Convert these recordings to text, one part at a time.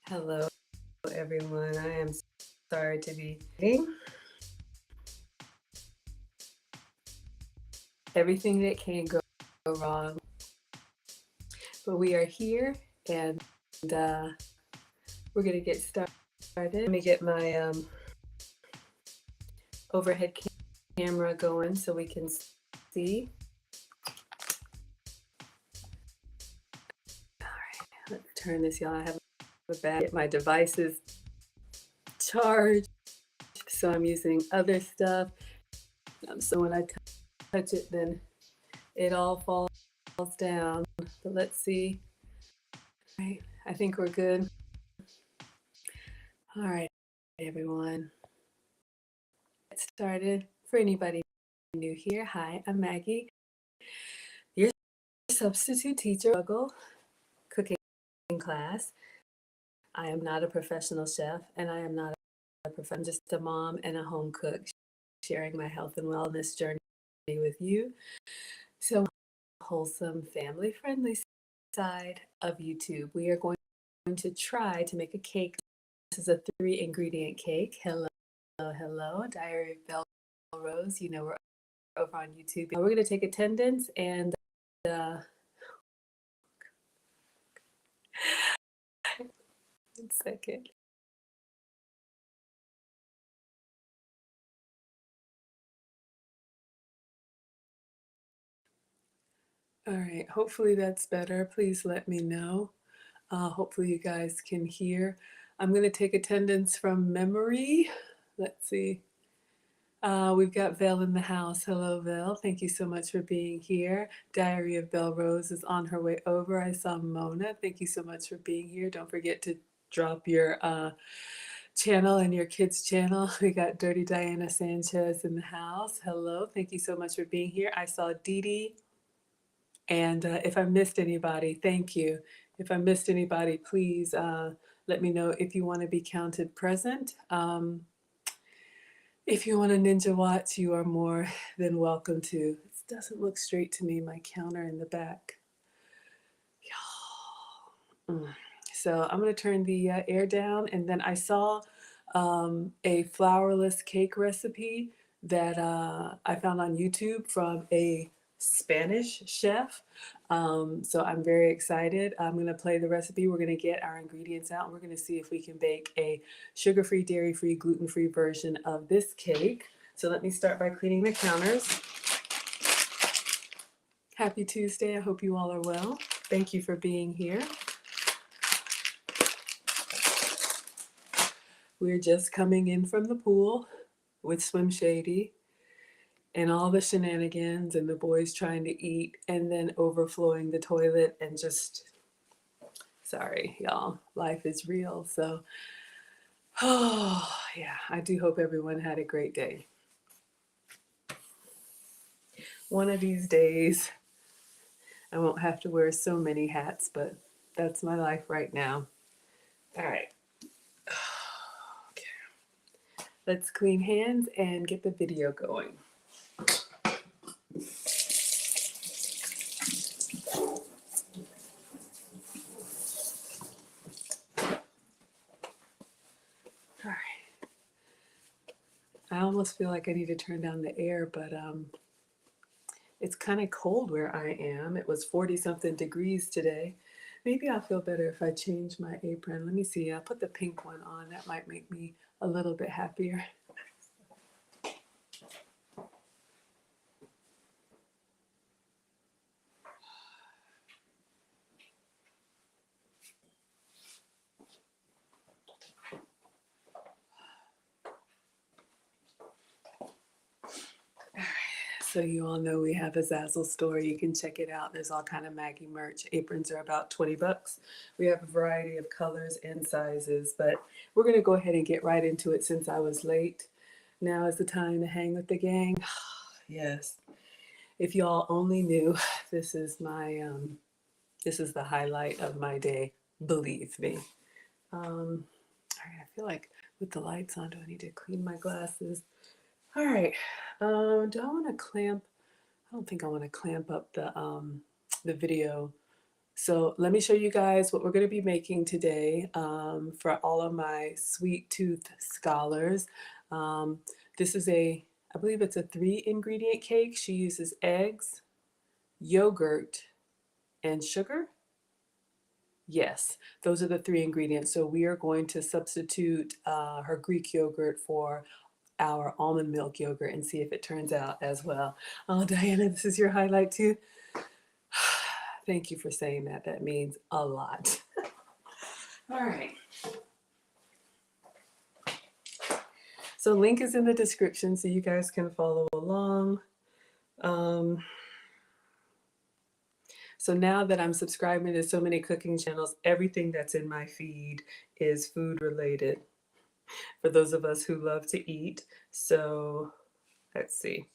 Hello, everyone. I am sorry to be eating everything that can go wrong, but we are here and uh, we're going to get started. Let me get my overhead camera going so we can see. All right, let's turn this, y'all. I have a bad get my devices charged, so I'm using other stuff. So when I touch it, then it all falls down. But let's see. All right, I think we're good. All right, everyone. Get started. For anybody new here, hi, I'm Maggie, your substitute teacher. Struggle cooking class. I am not a professional chef, and I am not a professional. I'm just a mom and a home cook, sharing my health and wellness journey with you. So, wholesome, family-friendly side of YouTube. We are going to try to make a cake. This is a 3-ingredient cake. Hello, hello, Diary of Belle Rose. You know we're over on YouTube. We're going to take attendance and 1 second. All right, hopefully that's better. Please let me know. Hopefully you guys can hear. I'm going to take attendance from memory. Let's see. We've got Vel in the house. Hello, Vel. Thank you so much for being here. Diary of Belle Rose is on her way over. I saw Mona. Thank you so much for being here. Don't forget to drop your channel and your kids' channel. We got Dirty Diana Sanchez in the house. Hello. Thank you so much for being here. I saw Dee Dee. And if I missed anybody, thank you. If I missed anybody, please let me know if you want to be counted present. If you want a ninja watch, you are more than welcome to. It doesn't look straight to me, my counter in the back. So I'm going to turn the air down. And then I saw a flourless cake recipe that I found on YouTube from a Spanish chef. So I'm very excited. I'm going to play the recipe. We're going to get our ingredients out and we're going to see if we can bake a sugar-free, dairy-free, gluten-free version of this cake. So let me start by cleaning the counters. Happy Tuesday. I hope you all are well. Thank you for being here. We're just coming in from the pool with Swim Shady and all the shenanigans and the boys trying to eat and then overflowing the toilet and just, sorry, y'all, life is real. So, oh, yeah, I do hope everyone had a great day. One of these days, I won't have to wear so many hats, but that's my life right now. All right. Okay. Let's clean hands and get the video going. All right. I almost feel like I need to turn down the air, but it's kind of cold where I am. It was 40-something degrees today. Maybe I'll feel better if I change my apron. Let me see. I'll put the pink one on. That might make me a little bit happier. So you all know we have a Zazzle store. You can check it out. There's all kind of Maggie merch. Aprons are about 20 bucks. We have a variety of colors and sizes, but we're going to go ahead and get right into it since I was late. Now is the time to hang with the gang. Yes. If y'all only knew, this is my this is the highlight of my day, believe me. All right, I feel like with the lights on, do I need to clean my glasses? All right, do I want to clamp? I don't think I want to clamp up the video So let me show you guys what we're going to be making today for all of my sweet tooth scholars. This is I believe it's a 3-ingredient cake. She uses eggs, yogurt, and sugar. Yes, those are the 3 ingredients. So we are going to substitute her Greek yogurt for our almond milk yogurt and see if it turns out as well. Oh, Diana, this is your highlight too? Thank you for saying that. That means a lot. All right. So link is in the description so you guys can follow along. So now that I'm subscribing to so many cooking channels, everything that's in my feed is food related for those of us who love to eat. So let's see.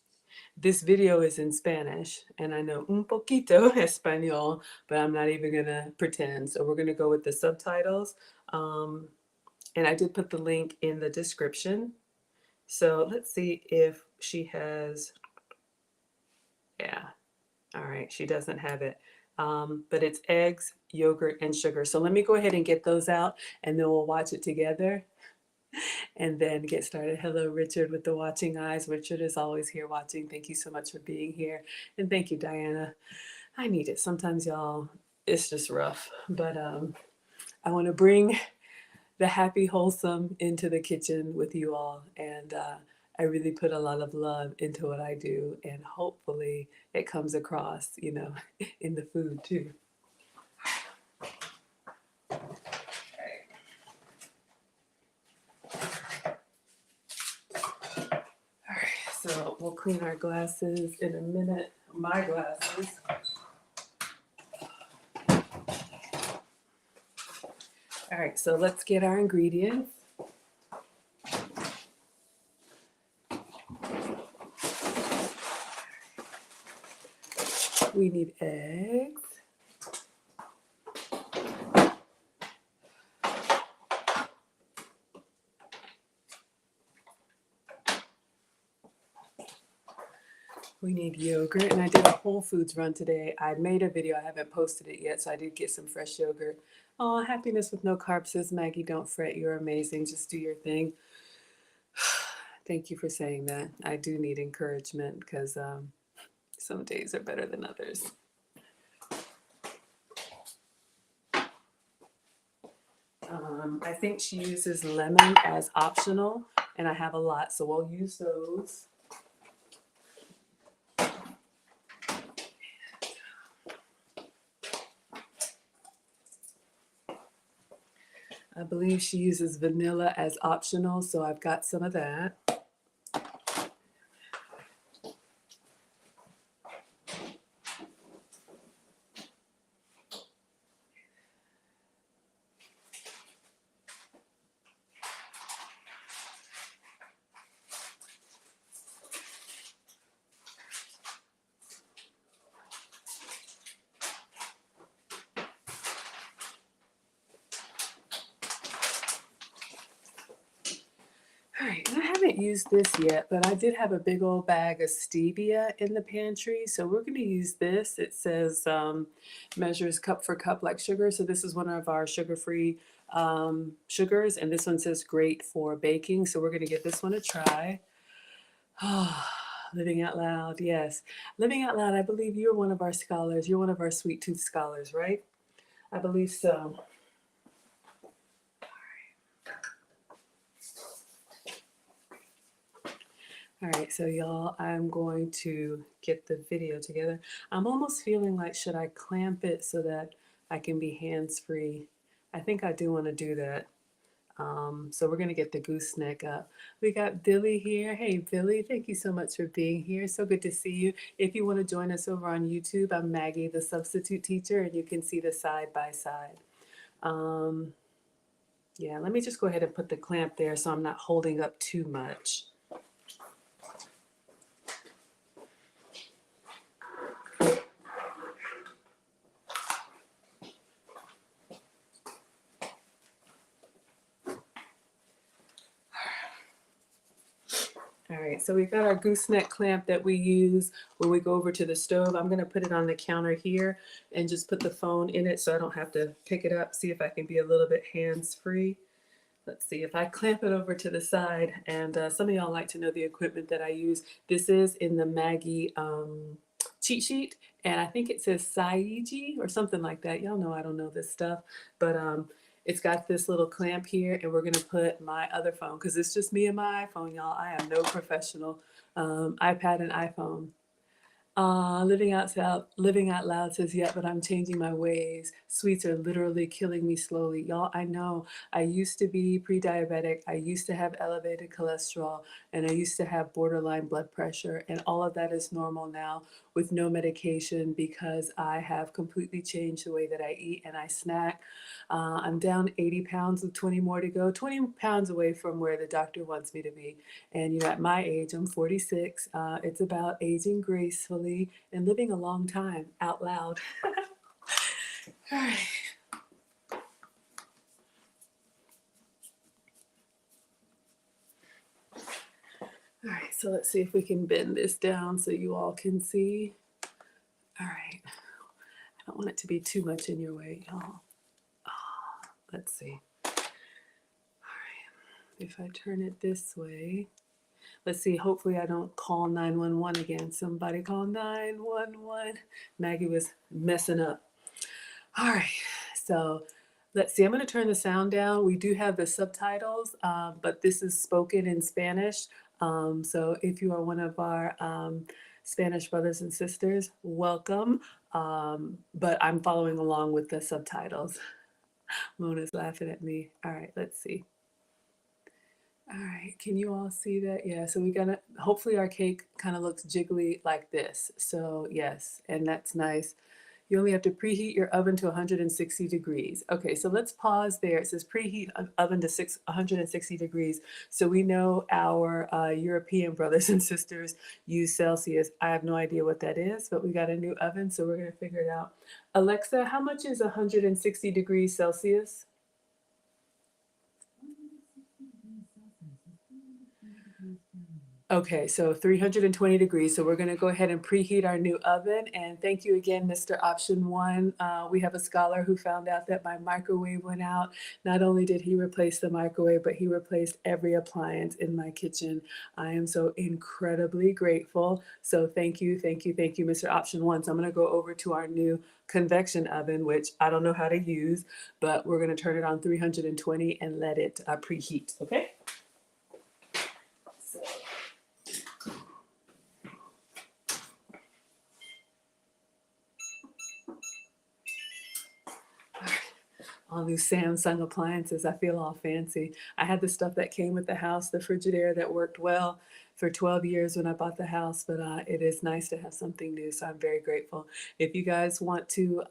This video is in Spanish, and I know un poquito español, but I'm not even gonna pretend. So we're gonna go with the subtitles. And I did put the link in the description. So let's see if she has, yeah, all right, she doesn't have it. But it's eggs, yogurt, and sugar. So let me go ahead and get those out, and then we'll watch it together and then get started. Hello, Richard, with the watching eyes. Richard is always here watching. Thank you so much for being here. And thank you, Diana. I need it. Sometimes, y'all, it's just rough. But I want to bring the happy, wholesome into the kitchen with you all. And I really put a lot of love into what I do. And hopefully it comes across, in the food too. All right, so we'll clean our glasses in a minute. My glasses. All right, so let's get our ingredients. We need eggs. We need yogurt, and I did a Whole Foods run today. I made a video, I haven't posted it yet, so I did get some fresh yogurt. Oh, happiness with no carbs, says Maggie. Don't fret, you're amazing. Just do your thing. Thank you for saying that. I do need encouragement because some days are better than others. I think she uses lemon as optional, and I have a lot, so we'll use those. I believe she uses vanilla as optional, so I've got some of that. All right, and I haven't used this yet, but I did have a big old bag of stevia in the pantry, so we're going to use this. It says measures cup for cup like sugar, so this is one of our sugar-free sugars, and this one says great for baking, so we're going to give this one a try. Living out loud, yes. Living out loud, I believe you're one of our scholars. You're one of our sweet tooth scholars, right? I believe so. All right, so y'all, I'm going to get the video together. I'm almost feeling like, should I clamp it so that I can be hands-free? I think I do want to do that. So we're gonna get the gooseneck up. We got Billy here. Hey, Billy, thank you so much for being here. So good to see you. If you want to join us over on YouTube, I'm Maggie, the substitute teacher, and you can see the side by side. Yeah, let me just go ahead and put the clamp there so I'm not holding up too much. All right, so we've got our gooseneck clamp that we use when we go over to the stove. I'm gonna put it on the counter here and just put the phone in it so I don't have to pick it up. See if I can be a little bit hands-free. Let's see if I clamp it over to the side, and some of y'all like to know the equipment that I use. This is in the Maggie cheat sheet, and I think it says Saiji or something like that. Y'all know I don't know this stuff, but it's got this little clamp here, and we're gonna put my other phone, because it's just me and my iPhone, y'all. I am no professional. iPad and iPhone. Living out loud says, yeah, but I'm changing my ways. Sweets are literally killing me slowly. Y'all, I know. I used to be pre-diabetic. I used to have elevated cholesterol, and I used to have borderline blood pressure. And all of that is normal now with no medication because I have completely changed the way that I eat and I snack. I'm down 80 pounds with 20 more to go, 20 pounds away from where the doctor wants me to be. And at my age, I'm 46. It's about aging gracefully and living a long time out loud. All right. All right, so let's see if we can bend this down so you all can see. All right. I don't want it to be too much in your way, y'all. Let's see. All right. If I turn it this way. Let's see, hopefully I don't call 911 again. Somebody call 911. Maggie was messing up. All right, so let's see. I'm going to turn the sound down. We do have the subtitles, but this is spoken in Spanish. So if you are one of our Spanish brothers and sisters, welcome. But I'm following along with the subtitles. Mona's laughing at me. All right, let's see. All right, can you all see that? Yeah, so we gotta, hopefully our cake kind of looks jiggly like this. So yes, and that's nice. You only have to preheat your oven to 160 degrees. Okay, so let's pause there. It says preheat oven to 160 degrees. So we know our European brothers and sisters use Celsius. I have no idea what that is, but we got a new oven, so we're gonna figure it out. Alexa, how much is 160 degrees Celsius? Okay, so 320 degrees. So we're going to go ahead and preheat our new oven. And thank you again, Mr. Option One. We have a scholar who found out that my microwave went out. Not only did he replace the microwave, but he replaced every appliance in my kitchen. I am so incredibly grateful. So thank you, thank you, thank you, Mr. Option One. So I'm going to go over to our new convection oven, which I don't know how to use, but we're going to turn it on 320 and let it preheat. Okay. So. All these Samsung appliances, I feel all fancy. I had the stuff that came with the house, the Frigidaire that worked well for 12 years when I bought the house, but it is nice to have something new, so I'm very grateful. If you guys want to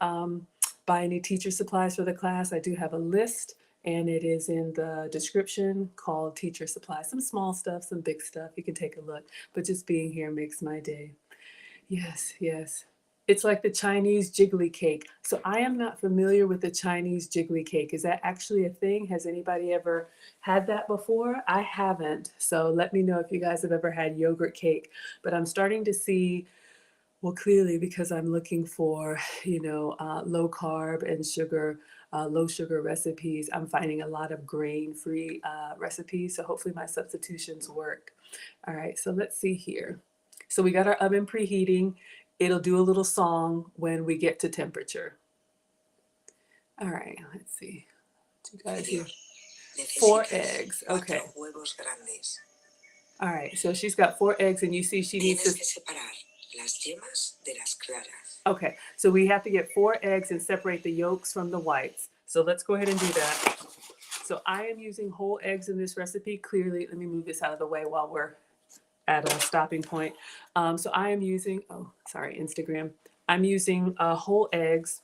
buy any teacher supplies for the class, I do have a list, and it is in the description called teacher supplies. Some small stuff, some big stuff, you can take a look, but just being here makes my day. Yes, yes. It's like the Chinese jiggly cake. So I am not familiar with the Chinese jiggly cake. Is that actually a thing? Has anybody ever had that before? I haven't. So let me know if you guys have ever had yogurt cake. But I'm starting to see, well, clearly because I'm looking for, low carb and sugar, low sugar recipes. I'm finding a lot of grain-free recipes. So hopefully my substitutions work. All right, so let's see here. So we got our oven preheating. It'll do a little song when we get to temperature. All right, let's see. You guys here. 4 eggs. Okay. All right, so she's got 4 eggs, and you see she needs to. Okay, so we have to get 4 eggs and separate the yolks from the whites. So let's go ahead and do that. So I am using whole eggs in this recipe. Clearly, let me move this out of the way while we're at a stopping point. So I am using, Instagram. I'm using whole eggs.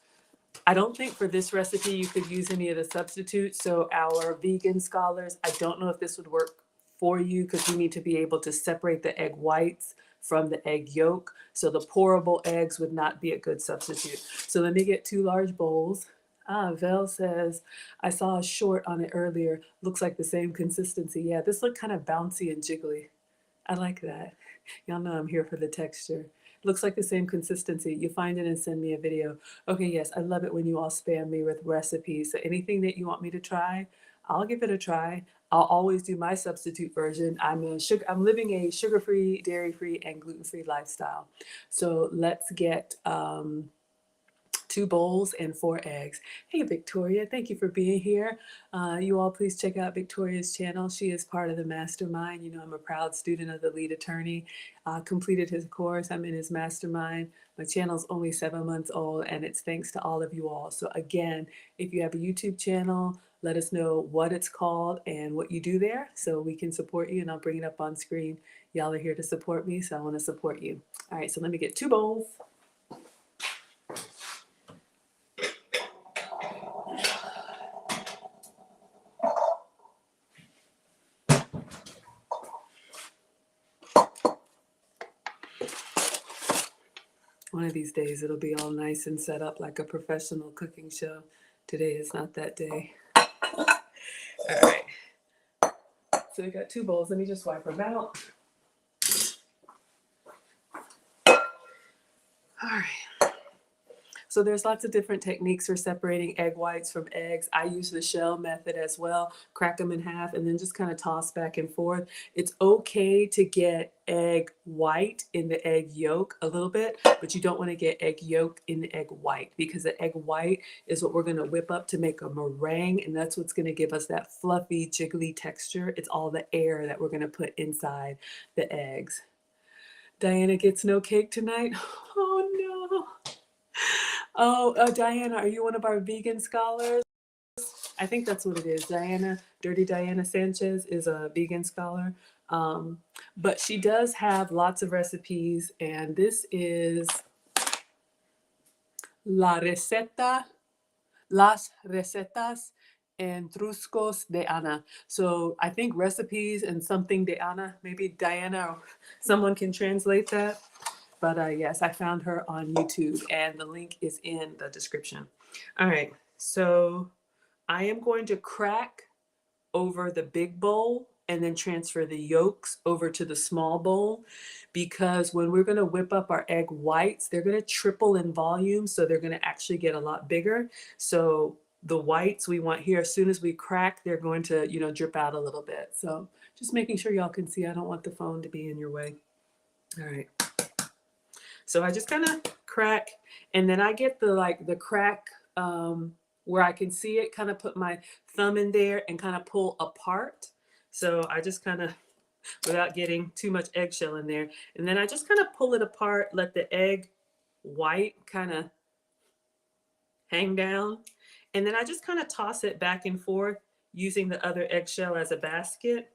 I don't think for this recipe you could use any of the substitutes. So our vegan scholars, I don't know if this would work for you because you need to be able to separate the egg whites from the egg yolk. So the pourable eggs would not be a good substitute. So let me get 2 large bowls. Vel says, I saw a short on it earlier. Looks like the same consistency. Yeah, this looked kind of bouncy and jiggly. I like that. Y'all know I'm here for the texture. Looks like the same consistency. You find it and send me a video. Okay, yes, I love it when you all spam me with recipes. So anything that you want me to try, I'll give it a try. I'll always do my substitute version. I'm living a sugar-free, dairy-free, and gluten-free lifestyle. So let's get 2 bowls and 4 eggs. Hey, Victoria, thank you for being here. You all please check out Victoria's channel. She is part of the mastermind. You know, I'm a proud student of the lead attorney. Completed his course. I'm in his mastermind. My channel's only 7 months old, and it's thanks to all of you all. So again, if you have a YouTube channel, let us know what it's called and what you do there so we can support you, and I'll bring it up on screen. Y'all are here to support me, so I want to support you. All right, so let me get 2 bowls. One of these days it'll be all nice and set up like a professional cooking show. Today is not that day. All right. So we got 2 bowls. Let me just wipe them out. All right. So there's lots of different techniques for separating egg whites from eggs. I use the shell method as well. Crack them in half and then just kind of toss back and forth. It's okay to get egg white in the egg yolk a little bit, but you don't want to get egg yolk in the egg white, because the egg white is what we're going to whip up to make a meringue, and that's what's going to give us that fluffy, jiggly texture. It's all the air that we're going to put inside the eggs. Diana gets no cake tonight. Oh no. Oh, Diana, are you one of our vegan scholars? I think that's what it is. Diana, Dirty Diana Sanchez is a vegan scholar. But she does have lots of recipes, and this is Las Recetas and Truscos de Ana. So I think recipes and something de Ana, maybe Diana or someone can translate that. But yes, I found her on YouTube, and the link is in the description. All right, so I am going to crack over the big bowl and then transfer the yolks over to the small bowl, because when we're going to whip up our egg whites, they're going to triple in volume, so they're going to actually get a lot bigger. So the whites we want here, as soon as we crack, they're going to, you know, drip out a little bit. So just making sure y'all can see. I don't want the phone to be in your way. All right. So I just kind of crack, and then I get the crack where I can see it, kind of put my thumb in there and kind of pull apart. So I just kind of, without getting too much eggshell in there, and then I just kind of pull it apart, let the egg white kind of hang down. And then I just kind of toss it back and forth using the other eggshell as a basket,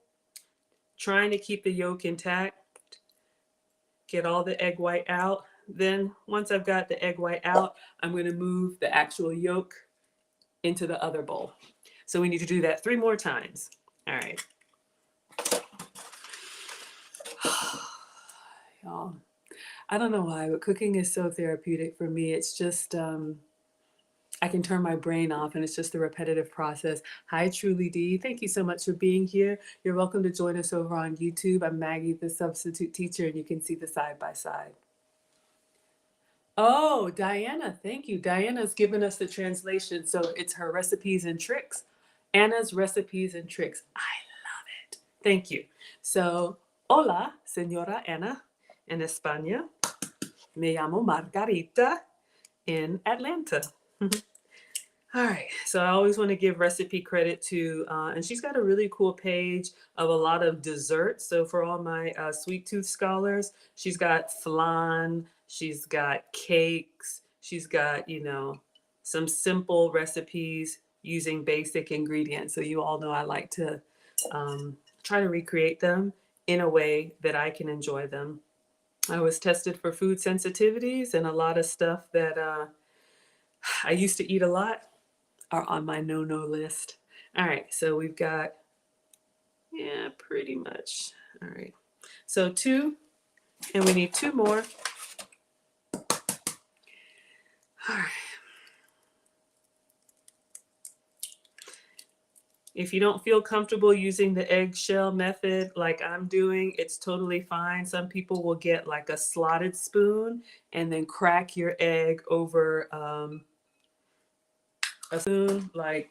trying to keep the yolk intact. Get all the egg white out. Then once I've got the egg white out, I'm going to move the actual yolk into the other bowl. So we need to do that 3 more times. All right. Y'all, I don't know why, but cooking is so therapeutic for me. It's just, I can turn my brain off, and it's just a repetitive process. Hi, Truly D. Thank you so much for being here. You're welcome to join us over on YouTube. I'm Maggie, the substitute teacher, and you can see the side by side. Oh, Diana, thank you. Diana's given us the translation, so it's her recipes and tricks. Anna's recipes and tricks. I love it. Thank you. So, hola, señora Ana, en España. Me llamo Margarita in Atlanta. All right, so I always want to give recipe credit to, and she's got a really cool page of a lot of desserts. So for all my sweet tooth scholars, she's got flan, she's got cakes, she's got, you know, some simple recipes using basic ingredients. So you all know I like to try to recreate them in a way that I can enjoy them. I was tested for food sensitivities, and a lot of stuff that I used to eat a lot are on my no-no list. All right, so we've got, yeah, pretty much. All right, so 2, and we need 2 more. All right. If you don't feel comfortable using the eggshell method like I'm doing, it's totally fine. Some people will get like a slotted spoon and then crack your egg over a spoon. Like,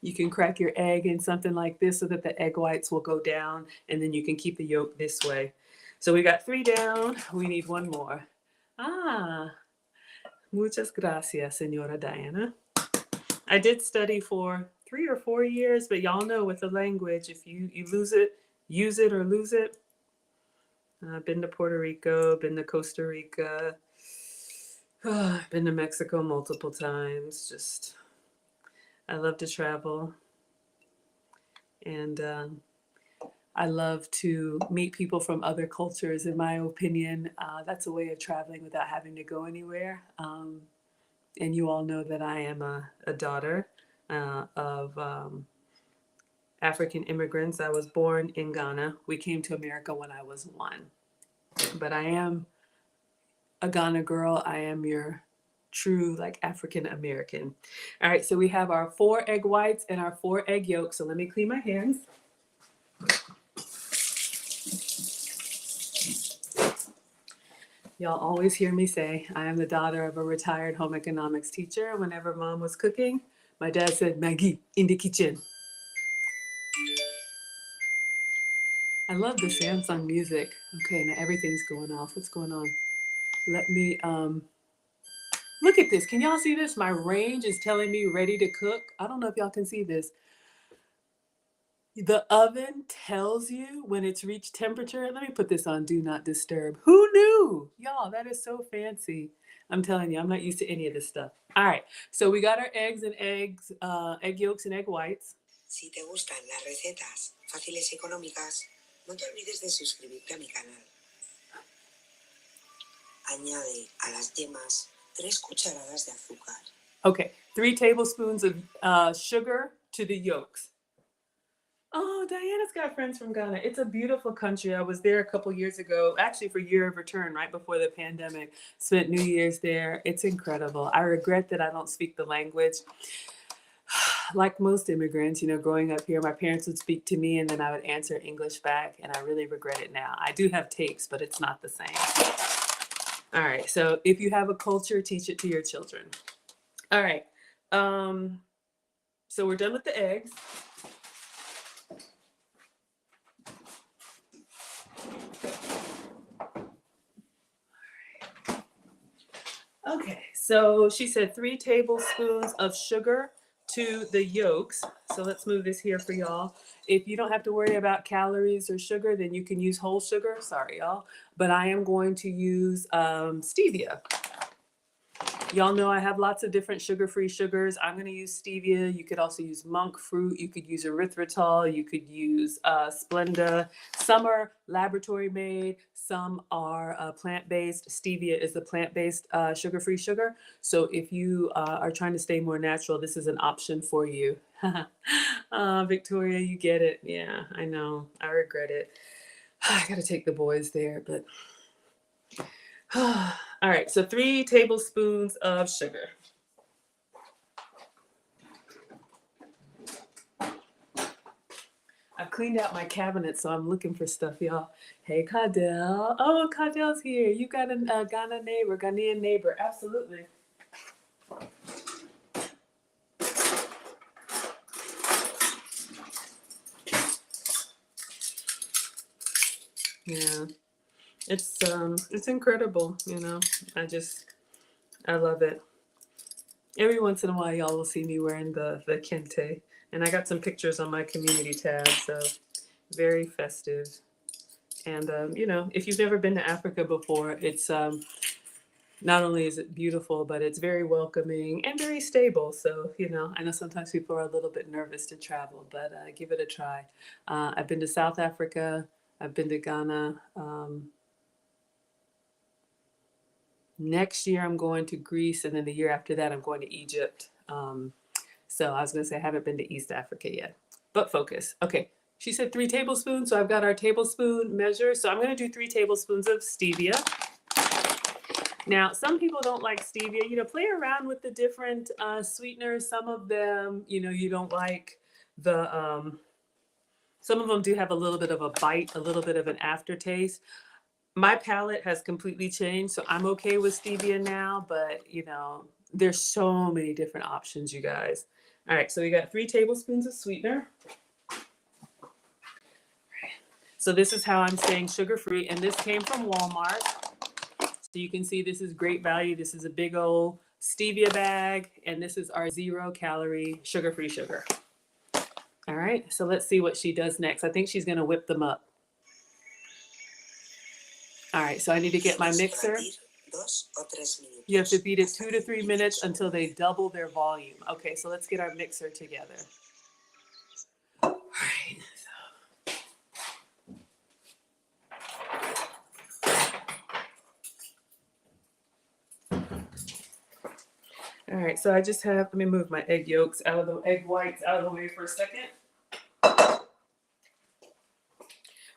you can crack your egg in something like this so that the egg whites will go down, and then you can keep the yolk this way. So we got 3 down. We need 1 more. Ah, muchas gracias, Senora Diana. I did study for 3 or 4 years, but y'all know with the language, if you lose it, use it or lose it. I've been to Puerto Rico, been to Costa Rica, been to Mexico multiple times. Just, I love to travel. And I love to meet people from other cultures. In my opinion, that's a way of traveling without having to go anywhere. And you all know that I am a daughter of African immigrants. I was born in Ghana. We came to America when I was 1. But I am a Ghana girl. I am your true like African American. All right, so we have our 4 egg whites and our 4 egg yolks. So let me clean my hands. Y'all always hear me say, I am the daughter of a retired home economics teacher. Whenever mom was cooking, my dad said, Maggie, in the kitchen. I love the Samsung music. Okay, now everything's going off. What's going on? Let me, look at this. Can y'all see this? My range is telling me ready to cook. I don't know if y'all can see this. The oven tells you when it's reached temperature. Let me put this on do not disturb. Who knew? Y'all, that is so fancy. I'm telling you, I'm not used to any of this stuff. All right, so we got our eggs, egg yolks and egg whites. Si te gustan las recetas fáciles y económicas, no te olvides de suscribirte a mi canal. Añade a las yemas 3 cucharadas de azúcar. Okay, 3 tablespoons of sugar to the yolks. Oh, Diana's got friends from Ghana. It's a beautiful country. I was there a couple years ago, actually for year of return, right before the pandemic. Spent New Year's there. It's incredible. I regret that I don't speak the language. Like most immigrants, you know, growing up here, my parents would speak to me and then I would answer English back, and I really regret it now. I do have takes, but it's not the same. All right, so if you have a culture, teach it to your children. All right, so we're done with the eggs. Okay, so she said 3 tablespoons of sugar to the yolks. So let's move this here for y'all. If you don't have to worry about calories or sugar, then you can use whole sugar. Sorry, y'all. But I am going to use stevia. Y'all know I have lots of different sugar-free sugars. I'm going to use stevia. You could also use monk fruit. You could use erythritol. You could use Splenda. Some are laboratory made. Some are plant-based. Stevia is the plant-based sugar-free sugar. So if you are trying to stay more natural, this is an option for you. Victoria, you get it. Yeah, I know. I regret it. I got to take the boys there, but... All right, so 3 tablespoons of sugar. I've cleaned out my cabinet, so I'm looking for stuff, y'all. Hey, Caudell. Oh, Caudell's here. You got a Ghanaian neighbor. Absolutely. Yeah. It's incredible, you know. I love it. Every once in a while, y'all will see me wearing the kente, and I got some pictures on my community tab, so very festive. And you know, if you've never been to Africa before, it's not only is it beautiful, but it's very welcoming and very stable. So, you know, I know sometimes people are a little bit nervous to travel, but give it a try. I've been to South Africa. I've been to Ghana. Next year, I'm going to Greece, and then the year after that, I'm going to Egypt. So I was going to say I haven't been to East Africa yet, but focus. Okay, she said 3 tablespoons, so I've got our tablespoon measure. So I'm going to do 3 tablespoons of stevia. Now, some people don't like stevia. Play around with the different sweeteners. Some of them, you don't like the. Some of them do have a little bit of a bite, a little bit of an aftertaste. My palate has completely changed, so I'm okay with stevia now. But there's so many different options, you guys. All right, so we got 3 tablespoons of sweetener. So this is how I'm saying sugar-free, and this came from Walmart. So you can see this is great value. This is a big old stevia bag, and this is our 0-calorie sugar-free sugar. All right, so let's see what she does next. I think she's gonna whip them up. All right, so I need to get my mixer. You have to beat it 2 to 3 minutes until they double their volume. Okay, so let's get our mixer together. All right. All right, so I just have, let me move my egg yolks out of the egg whites out of the way for a second.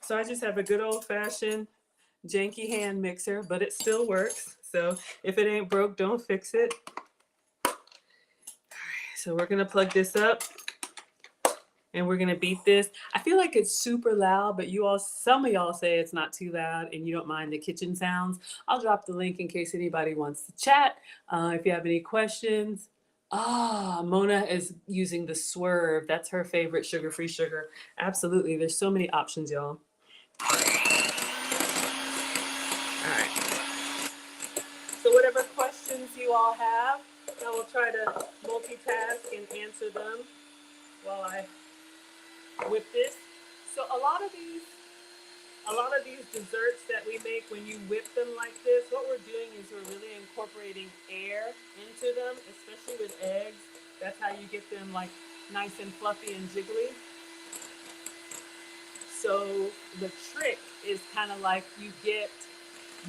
So I just have a good old fashioned janky hand mixer, but it still works. So if it ain't broke, don't fix it. All right, so we're gonna plug this up and we're gonna beat this. I feel like it's super loud, but some of y'all say it's not too loud and you don't mind the kitchen sounds. I'll drop the link in case anybody wants to chat. If you have any questions. Mona is using the Swerve. That's her favorite sugar-free sugar. Absolutely. There's so many options, y'all. All right. So whatever questions you all have, I will try to multitask and answer them while I whip this. So a lot of these desserts that we make, when you whip them like this, what we're doing is we're really incorporating air into them, especially with eggs. That's how you get them like nice and fluffy and jiggly. So the trick is kind of like you get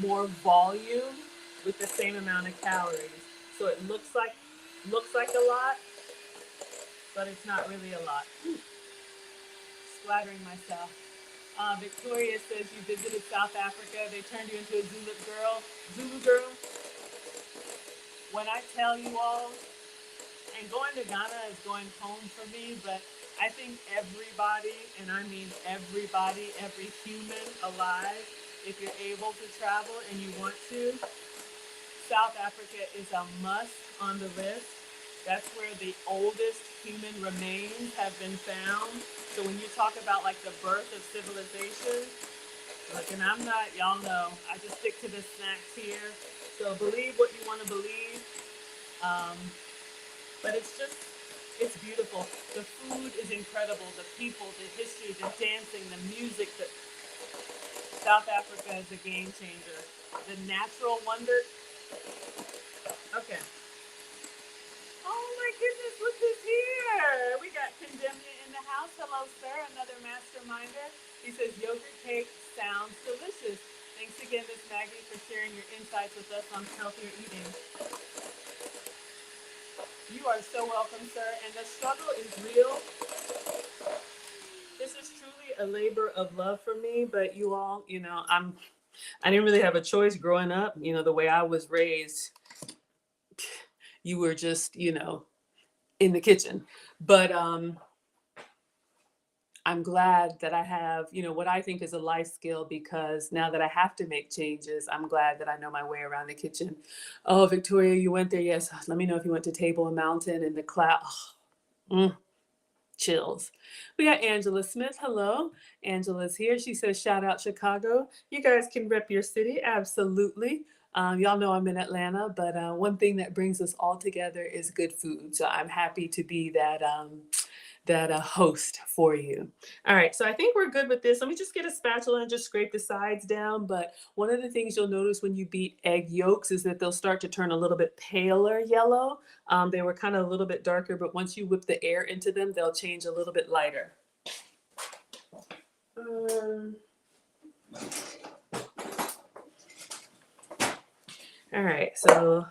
more volume with the same amount of calories. So it looks like a lot, but it's not really a lot. Splattering myself. Victoria says you visited South Africa. They turned you into a Zulu girl. When I tell you all, and going to Ghana is going home for me, but I think everybody, and I mean everybody, every human alive, if you're able to travel and you want to, South Africa is a must on the list. That's where the oldest human remains have been found. So when you talk about like the birth of civilization, look, and I'm not, y'all know, I just stick to the snacks here. So believe what you want to believe. But it's beautiful. The food is incredible. The people, the history, the dancing, the music. South Africa is a game changer. The natural wonder. Okay. Oh my goodness, look who's here. We got Condemnia in the house. Hello, sir. Another masterminder. He says yogurt cake sounds delicious. Thanks again, Miss Maggie, for sharing your insights with us on healthier eating. You are so welcome, sir. And the struggle is real. This is truly a labor of love for me, but you all, I didn't really have a choice growing up. The way I was raised, you were just, in the kitchen. But I'm glad that I have, what I think is a life skill, because now that I have to make changes, I'm glad that I know my way around the kitchen. Oh, Victoria, you went there. Yes. Let me know if you went to Table Mountain and the cloud. Chills. We got Angela Smith. Hello. Angela's here. She says, shout out Chicago. You guys can rep your city. Absolutely. Y'all know I'm in Atlanta, but one thing that brings us all together is good food. So I'm happy to be that host for you. All right, so I think we're good with this. Let me just get a spatula and just scrape the sides down. But one of the things you'll notice when you beat egg yolks is that they'll start to turn a little bit paler yellow. They were kind of a little bit darker, but once you whip the air into them, they'll change a little bit lighter. All right, so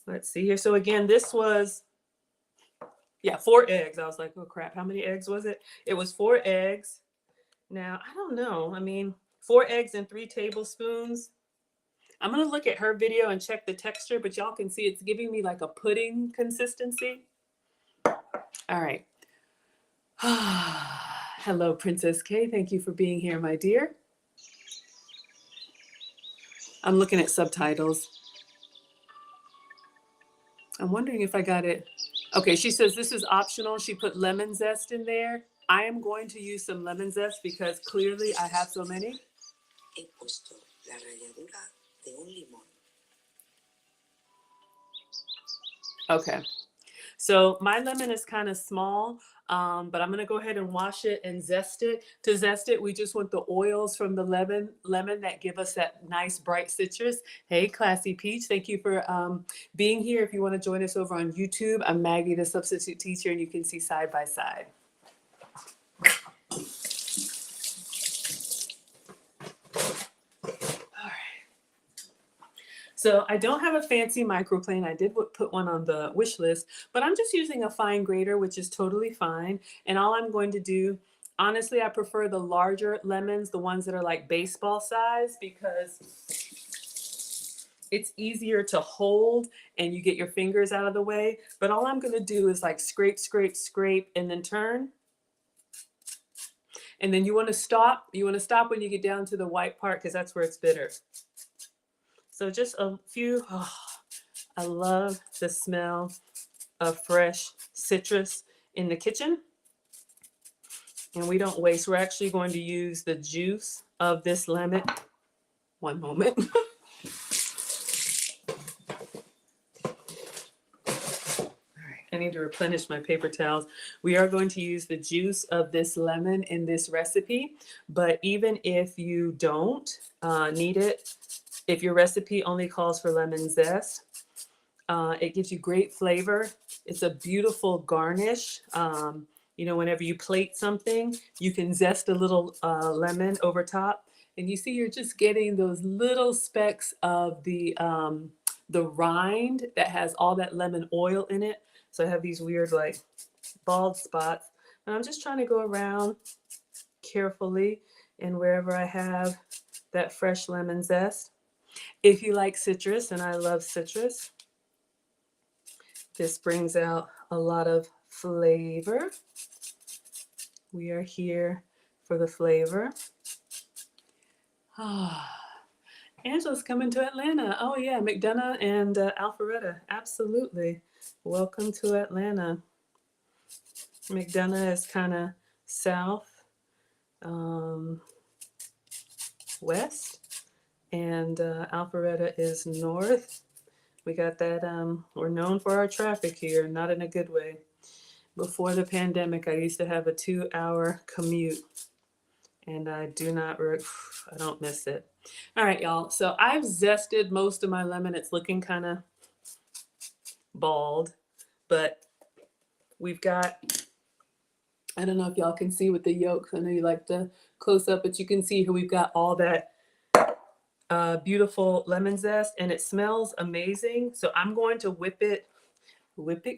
let's see here. So again, this was 4 eggs. I was like, oh crap, how many eggs was it? It was 4 eggs. Now, I don't know. I mean, 4 eggs and 3 tablespoons. I'm gonna look at her video and check the texture, but y'all can see it's giving me like a pudding consistency. All right. Hello, Princess K. Thank you for being here, my dear. I'm looking at subtitles. I'm wondering if I got it. Okay, she says this is optional. She put lemon zest in there. I am going to use some lemon zest because clearly I have so many. He puesto la ralladura de un limón. Okay, so my lemon is kind of small, but I'm gonna go ahead and wash it and zest it. To zest it, we just want the oils from the lemon that give us that nice bright citrus. Hey, Classy Peach, thank you for being here. If you want to join us over on YouTube, I'm Maggie, the substitute teacher, and you can see side by side. So I don't have a fancy microplane. I did put one on the wish list, but I'm just using a fine grater, which is totally fine. And all I'm going to do, honestly, I prefer the larger lemons, the ones that are like baseball size, because it's easier to hold and you get your fingers out of the way. But all I'm going to do is like scrape, scrape, scrape, and then turn. And then you want to stop. You want to stop when you get down to the white part because that's where it's bitter. So just a few. Oh, I love the smell of fresh citrus in the kitchen. And we don't waste. We're actually going to use the juice of this lemon. One moment. I need to replenish my paper towels. We are going to use the juice of this lemon in this recipe, but even if you don't need it, if your recipe only calls for lemon zest, it gives you great flavor. It's a beautiful garnish. Whenever you plate something, you can zest a little lemon over top, and you see you're just getting those little specks of the rind that has all that lemon oil in it. So I have these weird like bald spots, and I'm just trying to go around carefully and wherever I have that fresh lemon zest. If you like citrus, and I love citrus, this brings out a lot of flavor. We are here for the flavor. Angela's coming to Atlanta. Oh yeah, McDonough and Alpharetta. Absolutely. Welcome to Atlanta. McDonough is kind of south, west, and Alpharetta is north. We got that, we're known for our traffic here, not in a good way. Before the pandemic, I used to have a 2-hour commute, and I don't miss it. All right, y'all. So I've zested most of my lemon. It's looking kind of bald, but we've got, I don't know if y'all can see with the yolks. I know you like the close up, but you can see here we've got all that beautiful lemon zest, and it smells amazing. So I'm going to whip it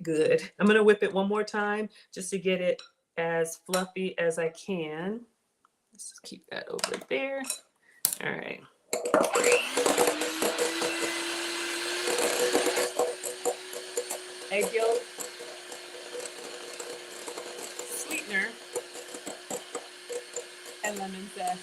good. I'm going to whip it one more time just to get it as fluffy as I can. Let's just keep that over there. All right. Egg yolk, sweetener, and lemon zest.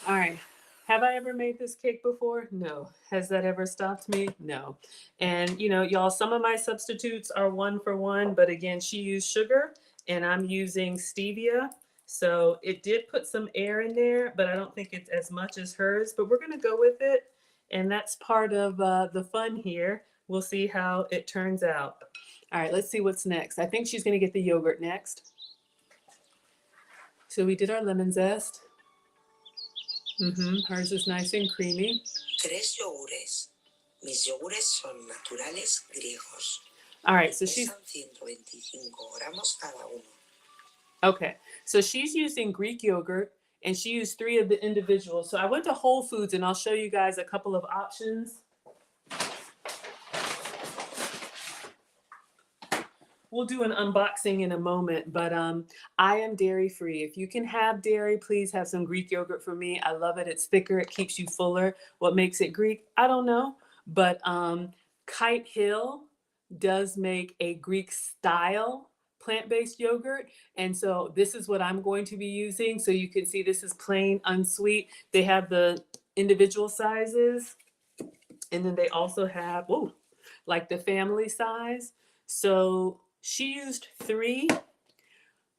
All right. Have I ever made this cake before? No. Has that ever stopped me? No. And y'all, some of my substitutes are 1 for 1, but again, she used sugar and I'm using stevia. So it did put some air in there, but I don't think it's as much as hers, but we're going to go with it. And that's part of the fun here. We'll see how it turns out. All right, let's see what's next. I think she's going to get the yogurt next. So we did our lemon zest. Hers is nice and creamy. 3 yogures. Mis yogures son naturales griegos. All right, so she's... Pesan 125 gramos cada uno. Okay, so she's using Greek yogurt, and she used 3 of the individuals. So I went to Whole Foods, and I'll show you guys a couple of options. We'll do an unboxing in a moment, but I am dairy free. If you can have dairy, please have some Greek yogurt for me. I love it. It's thicker. It keeps you fuller. What makes it Greek? I don't know. But Kite Hill does make a Greek style plant-based yogurt. And so this is what I'm going to be using. So you can see this is plain, unsweet. They have the individual sizes. And then they also have, whoa, like the family size. So she used 3,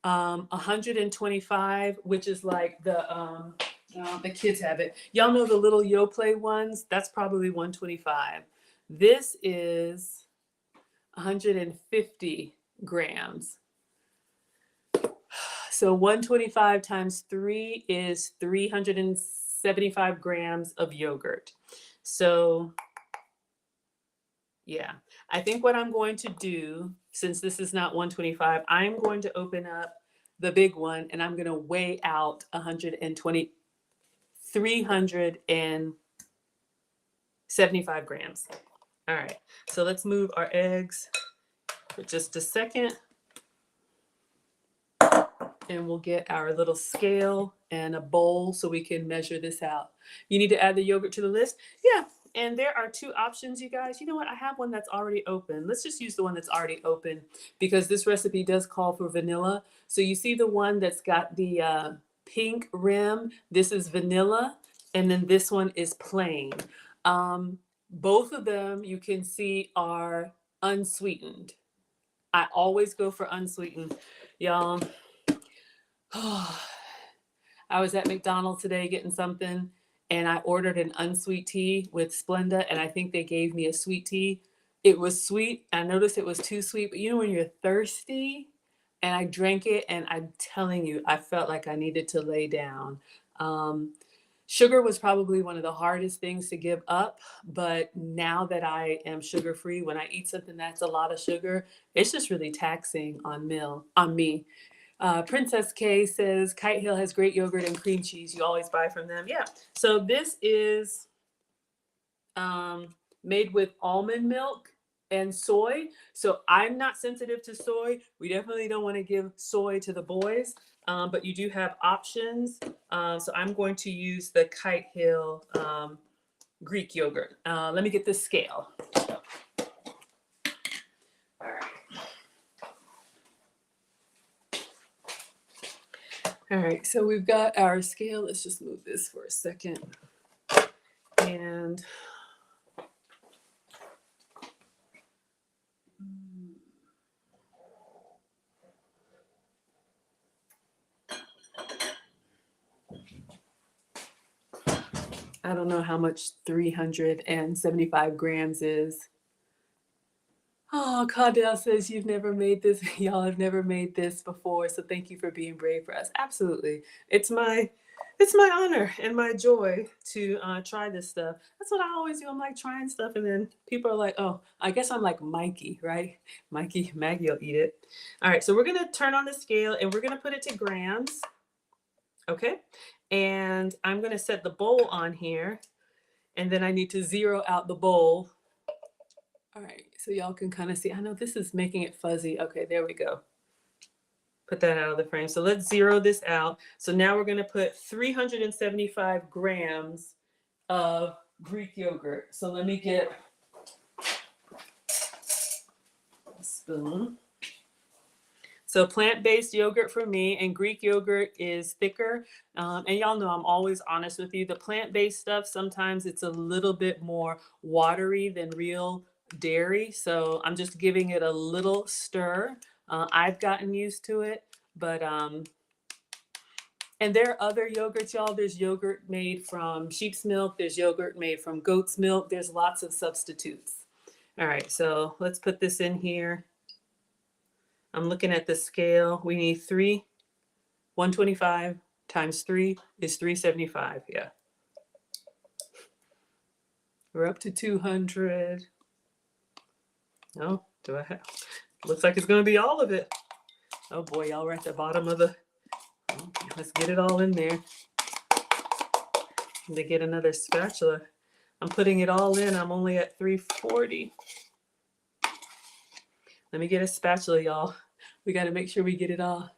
125, which is like the kids have it. Y'all know the little Yoplait ones? That's probably 125. This is 150 grams. So 125 times 3 is 375 grams of yogurt. So yeah, I think what I'm going to do, since this is not 125, I'm going to open up the big one and I'm going to weigh out 375 grams. All right, so let's move our eggs for just a second. And we'll get our little scale and a bowl so we can measure this out. You need to add the yogurt to the list? Yeah, and there are 2 options, you guys. You know what? I have one that's already open. Let's just use the one that's already open because this recipe does call for vanilla. So you see the one that's got the pink rim? This is vanilla, and then this one is plain. Both of them you can see are unsweetened. I always go for unsweetened, y'all. I was at McDonald's today getting something and I ordered an unsweet tea with Splenda and I think they gave me a sweet tea. It was sweet. I noticed it was too sweet, but you know when you're thirsty, and I drank it and I'm telling you, I felt like I needed to lay down. Sugar was probably one of the hardest things to give up, but now that I am sugar free, when I eat something that's a lot of sugar, it's just really taxing on me. Princess K says Kite Hill has great yogurt and cream cheese. You always buy from them. Yeah. So this is made with almond milk and soy. So I'm not sensitive to soy. We definitely don't want to give soy to the boys, but you do have options. So I'm going to use the Kite Hill Greek yogurt. Let me get the scale. All right. All right, so we've got our scale. Let's just move this for a second. And I don't know how much 375 grams is. Oh, Caudell says you've never made this. Y'all have never made this before, so thank you for being brave for us. Absolutely. It's my honor and my joy to try this stuff. That's what I always do. I'm like trying stuff, and then people are like, oh, I guess I'm like Mikey, right? Maggie will eat it. All right, so we're going to turn on the scale, and we're going to put it to grams. Okay, and I'm going to set the bowl on here, and then I need to zero out the bowl. All right, so y'all can kind of see. I know this is making it fuzzy. Okay, there we go. Put that out of the frame. So let's zero this out. So now we're going to put 375 grams of Greek yogurt. So let me get a spoon. So plant-based yogurt for me, and Greek yogurt is thicker. And y'all know I'm always honest with you. The plant-based stuff, sometimes it's a little bit more watery than real dairy. So I'm just giving it a little stir. I've gotten used to it, but and there are other yogurts, y'all. There's yogurt made from sheep's milk. There's yogurt made from goat's milk. There's lots of substitutes. All right, so let's put this in here. I'm looking at the scale. We need 125 times 3 is 375. Yeah. We're up to 200. No, Do I have? Looks like it's going to be all of it. Oh boy, y'all are at the bottom of the. Okay, let's get it all in there. To get another spatula. I'm putting it all in. I'm only at 340. Let me get a spatula, y'all. We got to make sure we get it all.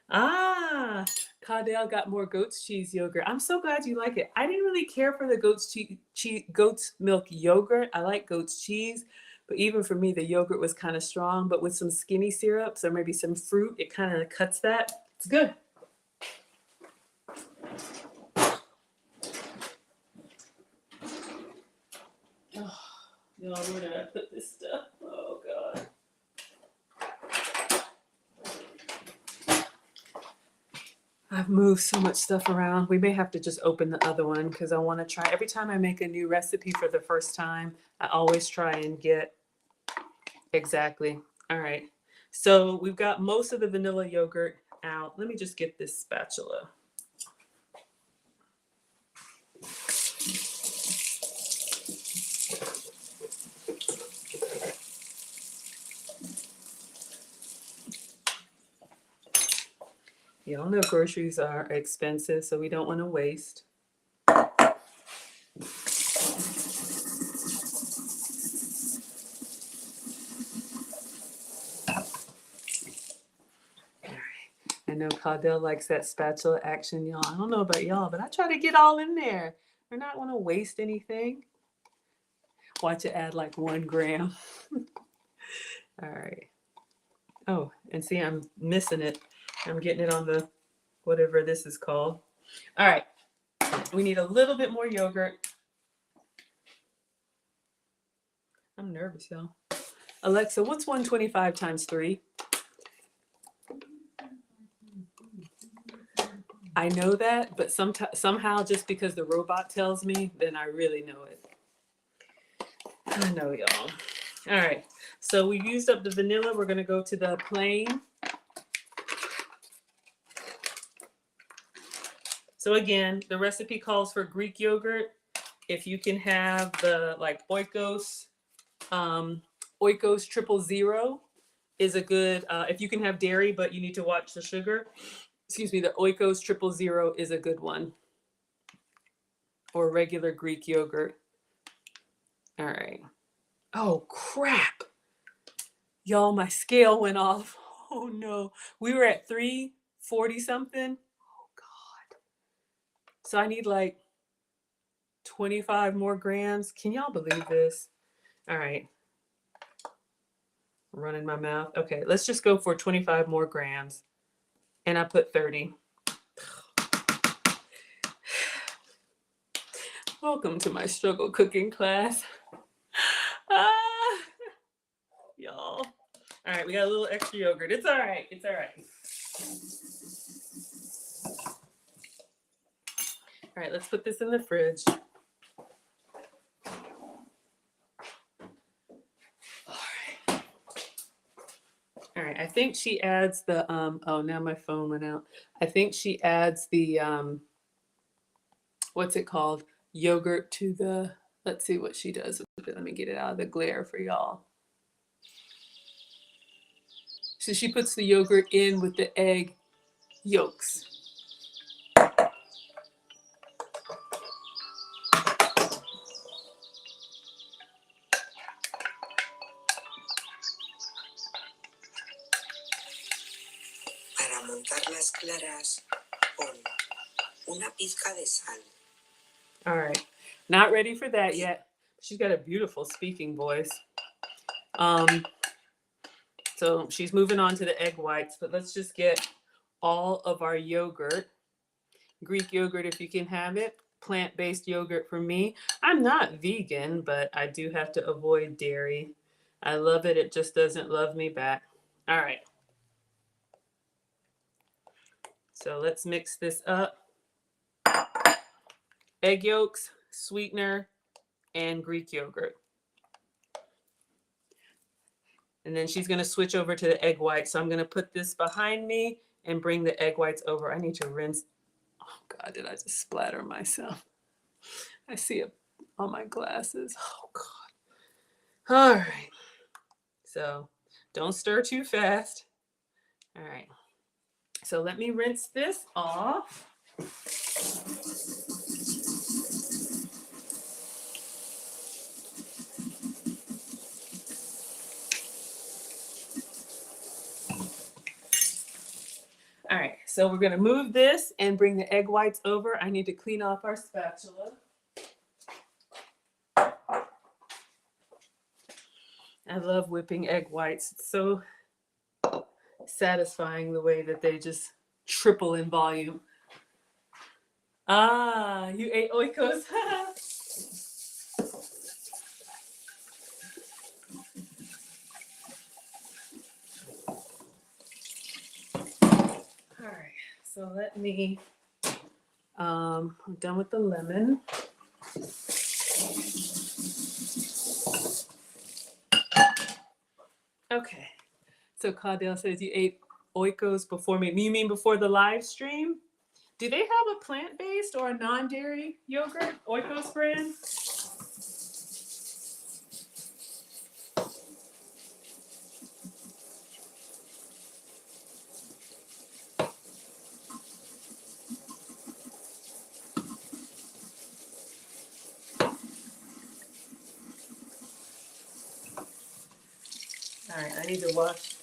Ah, Caudell got more goat's cheese yogurt. I'm so glad you like it. I didn't really care for the goat's milk yogurt. I like goat's cheese, but even for me, the yogurt was kind of strong. But with some skinny syrups or maybe some fruit, it kind of cuts that. It's good. Oh, y'all, where did I put this stuff? Oh, God. I've moved so much stuff around. We may have to just open the other one because I want to try. Every time I make a new recipe for the first time, I always try and get exactly. All right. So we've got most of the vanilla yogurt out. Let me just get this spatula. Y'all know groceries are expensive, so we don't want to waste. I know Caudell likes that spatula action, y'all. I don't know about y'all, but I try to get all in there. I not want to waste anything. Watch it add like 1 gram. All right. Oh, and see, I'm missing it. I'm getting it on the whatever this is called. All right. We need a little bit more yogurt. I'm nervous, y'all. Alexa, what's 125 times 3? I know that, but somehow just because the robot tells me, then I really know it. I know, y'all. All right. So we used up the vanilla. We're going to go to the plain. So again, the recipe calls for Greek yogurt. If you can have the like Oikos, Oikos 000 is a good, if you can have dairy, but you need to watch the sugar. Excuse me, the Oikos 000 is a good one. Or regular Greek yogurt. All right. Oh, crap. Y'all, my scale went off. Oh, no. We were at 340 something. Oh, God. So I need like 25 more grams. Can y'all believe this? All right. I'm running my mouth. Okay, let's just go for 25 more grams. And I put 30. Welcome to my struggle cooking class. Ah, y'all. All right, we got a little extra yogurt. It's all right. It's all right. All right, let's put this in the fridge. All right, I think she adds the, oh, now my phone went out. I think she adds the, what's it called? Yogurt to the, let's see what she does with it. Let me get it out of the glare for y'all. So she puts the yogurt in with the egg yolks. Para montar las claras, pon una pizca de sal. All right, not ready for that yet. She's got a beautiful speaking voice. So she's moving on to the egg whites, but let's just get all of our yogurt. Greek yogurt if you can have it. Plant-based yogurt for me. I'm not vegan, but I do have to avoid dairy. I love it. It just doesn't love me back. All right. So let's mix this up. Egg yolks, sweetener, and Greek yogurt. And then she's going to switch over to the egg whites. So I'm going to put this behind me and bring the egg whites over. I need to rinse. Oh, God, did I just splatter myself? I see it on my glasses. Oh, God. All right. So don't stir too fast. All right. So let me rinse this off. All right, so we're gonna move this and bring the egg whites over. I need to clean off our spatula. I love whipping egg whites. It's so satisfying the way that they just triple in volume. Ah, you ate oikos. All right, so let me, I'm done with the lemon. Okay, so Claudel says you ate oikos before me. You mean before the live stream? Do they have a plant-based or a non-dairy yogurt, Oikos brand? All right, I need to wash.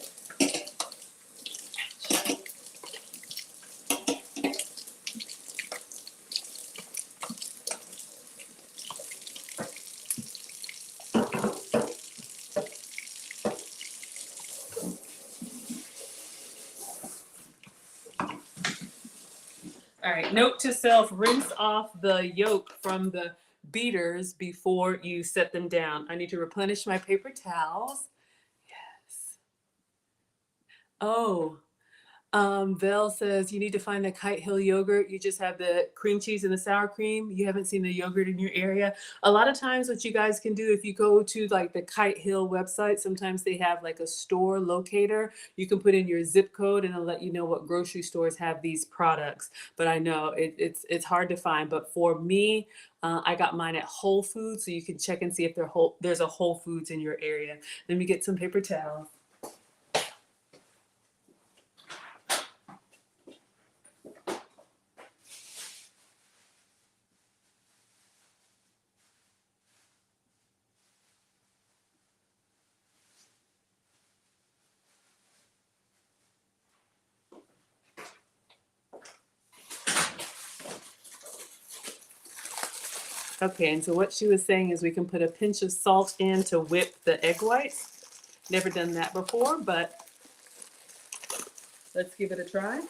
All right, note to self, rinse off the yolk from the beaters before you set them down. I need to replenish my paper towels. Yes. Oh, Vel says you need to find the Kite Hill yogurt. You just have the cream cheese and the sour cream. You haven't seen the yogurt in your area. A lot of times what you guys can do, if you go to like the Kite Hill website, sometimes they have like a store locator. You can put in your zip code and it'll let you know what grocery stores have these products. But I know it's hard to find. But for me, I got mine at Whole Foods, so you can check and see if there's a Whole Foods in your area. Let me get some paper towels. Okay, and so what she was saying is we can put a pinch of salt in to whip the egg whites. Never done that before, but let's give it a try.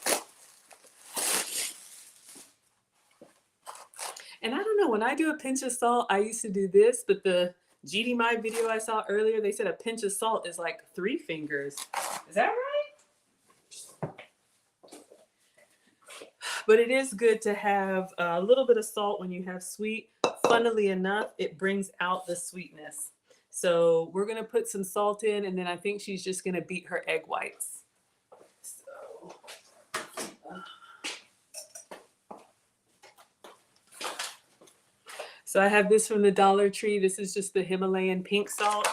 And I don't know, when I do a pinch of salt, I used to do this, but the GD My video I saw earlier, they said a pinch of salt is like 3 fingers. Is that right? But it is good to have a little bit of salt when you have sweet. Funnily enough, it brings out the sweetness. So we're gonna put some salt in, and then I think she's just gonna beat her egg whites. So I have this from the Dollar Tree. This is just the Himalayan pink salt.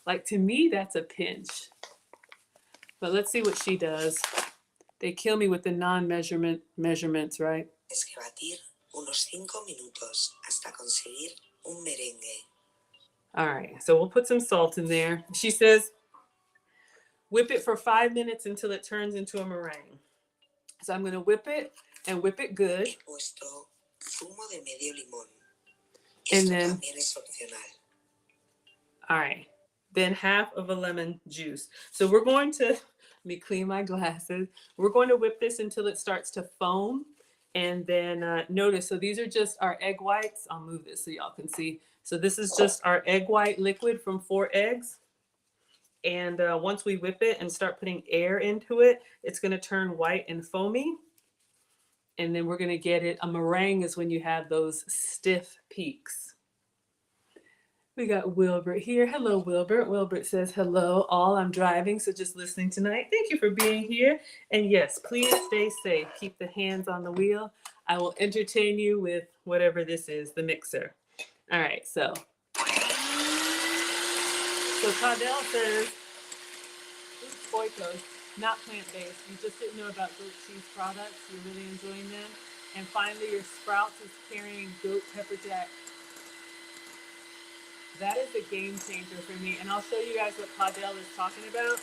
Like, to me, that's a pinch. But let's see what she does. They kill me with the measurements, right? Es que batir unos 5 minutos hasta conseguir un merengue. All right, so we'll put some salt in there. She says, whip it for 5 minutes until it turns into a meringue. So I'm gonna whip it and whip it good. He puesto zumo de medio limón. And Esto then, también es opcional. all right, then half of a lemon juice. So we're going to, let me clean my glasses. We're going to whip this until it starts to foam. And then notice, so these are just our egg whites. I'll move this so y'all can see. So this is just our egg white liquid from 4 eggs. And once we whip it and start putting air into it, it's gonna turn white and foamy. And then we're gonna get it, a meringue is when you have those stiff peaks. We got Wilbert here. Hello, Wilbert. Wilbert says, hello, all. I'm driving, so just listening tonight. Thank you for being here. And yes, please stay safe. Keep the hands on the wheel. I will entertain you with whatever this is, the mixer. All right, so Cardell says, oikos, not plant-based. You just didn't know about goat cheese products. You're really enjoying them. And finally, your Sprouts is carrying goat pepper jack. That is a game changer for me. And I'll show you guys what Cardell is talking about.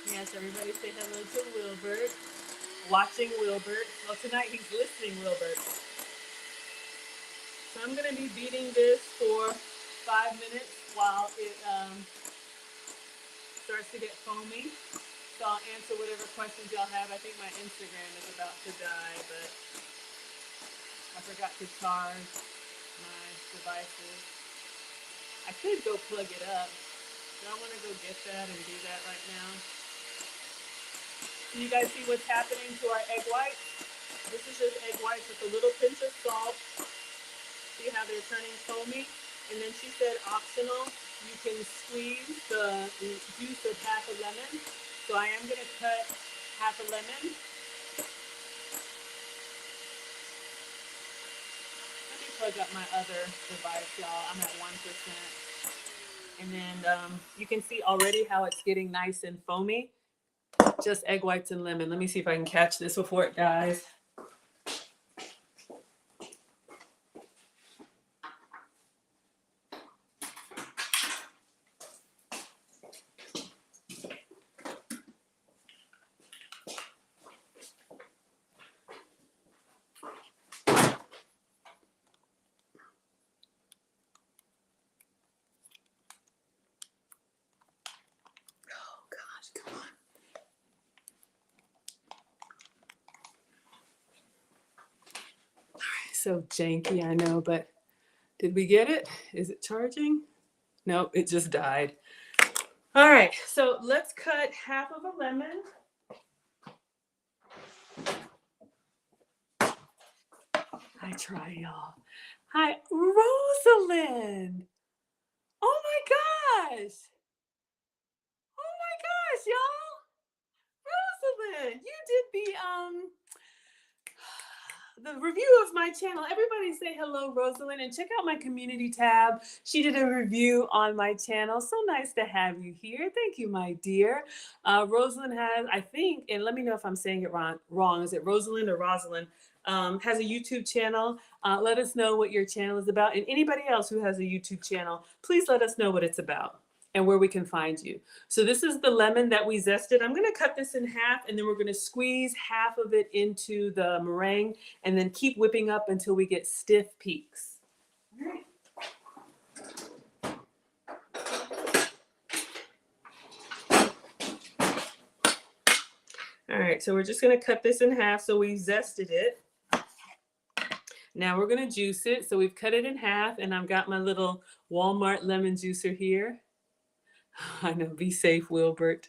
Yes, everybody say hello to Wilbert. Watching Wilbert. Well, tonight he's listening, Wilbert. So I'm going to be beating this for 5 minutes while it starts to get foamy. So I'll answer whatever questions y'all have. I think my Instagram is about to die, but I forgot to charge my devices. I could go plug it up. Do I want to go get that and do that right now? Can you guys see what's happening to our egg whites? This is just egg whites with a little pinch of salt. See how they're turning foamy? And then she said optional, you can squeeze the juice of half a lemon. So I am going to cut half a lemon. Let me plug up my other device, y'all. I'm at 1%. And then you can see already how it's getting nice and foamy. Just egg whites and lemon. Let me see if I can catch this before it dies. So janky, I know, but did we get it? Is it charging? No, it just died. All right, so let's cut half of a lemon. I try, y'all. Hi, Rosalind. Oh my gosh. Oh my gosh, y'all. Rosalind, you did the review of my channel. Everybody say hello, Rosalind, and check out my community tab. She did a review on my channel. So nice to have you here. Thank you, my dear. Rosalind has, I think, and let me know if I'm saying it wrong. Is it Rosalind or Rosalind? Has a YouTube channel. Let us know what your channel is about. And anybody else who has a YouTube channel, please let us know what it's about and where we can find you. So this is the lemon that we zested. I'm gonna cut this in half and then we're gonna squeeze half of it into the meringue and then keep whipping up until we get stiff peaks. All right, so we're just gonna cut this in half. So we zested it. Now we're gonna juice it. So we've cut it in half and I've got my little Walmart lemon juicer here. I know, be safe, Wilbert.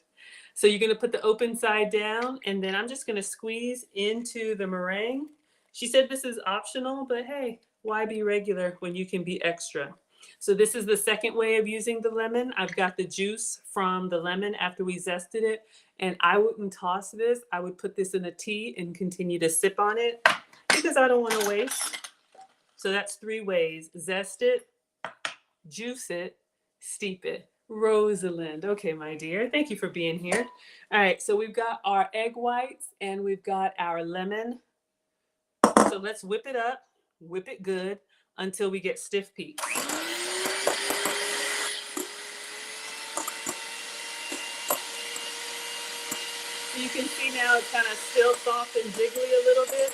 So you're gonna put the open side down and then I'm just gonna squeeze into the meringue. She said this is optional, but hey, why be regular when you can be extra? So this is the second way of using the lemon. I've got the juice from the lemon after we zested it, and I wouldn't toss this. I would put this in a tea and continue to sip on it because I don't want to waste. So that's 3 ways: zest it, juice it, steep it. Rosalind. Okay, my dear. Thank you for being here. All right, so we've got our egg whites and we've got our lemon. So let's whip it up, whip it good until we get stiff peaks. So you can see now it's kind of still soft and jiggly a little bit,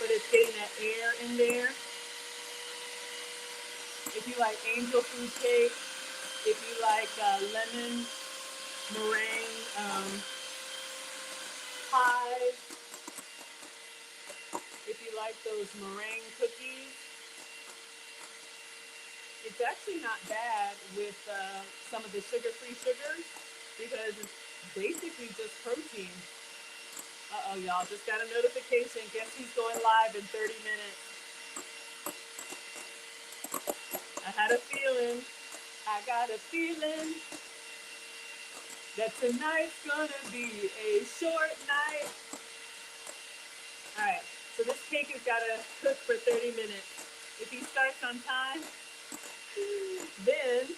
but it's getting that air in there. If you like angel food cake, if you like lemon meringue pies, if you like those meringue cookies, it's actually not bad with some of the sugar-free sugars because it's basically just protein. Uh-oh, y'all, just got a notification. Guess who's going live in 30 minutes? I had a feeling, I got a feeling that tonight's gonna be a short night. All right, so So this cake has got to cook for 30 minutes. If he starts on time, then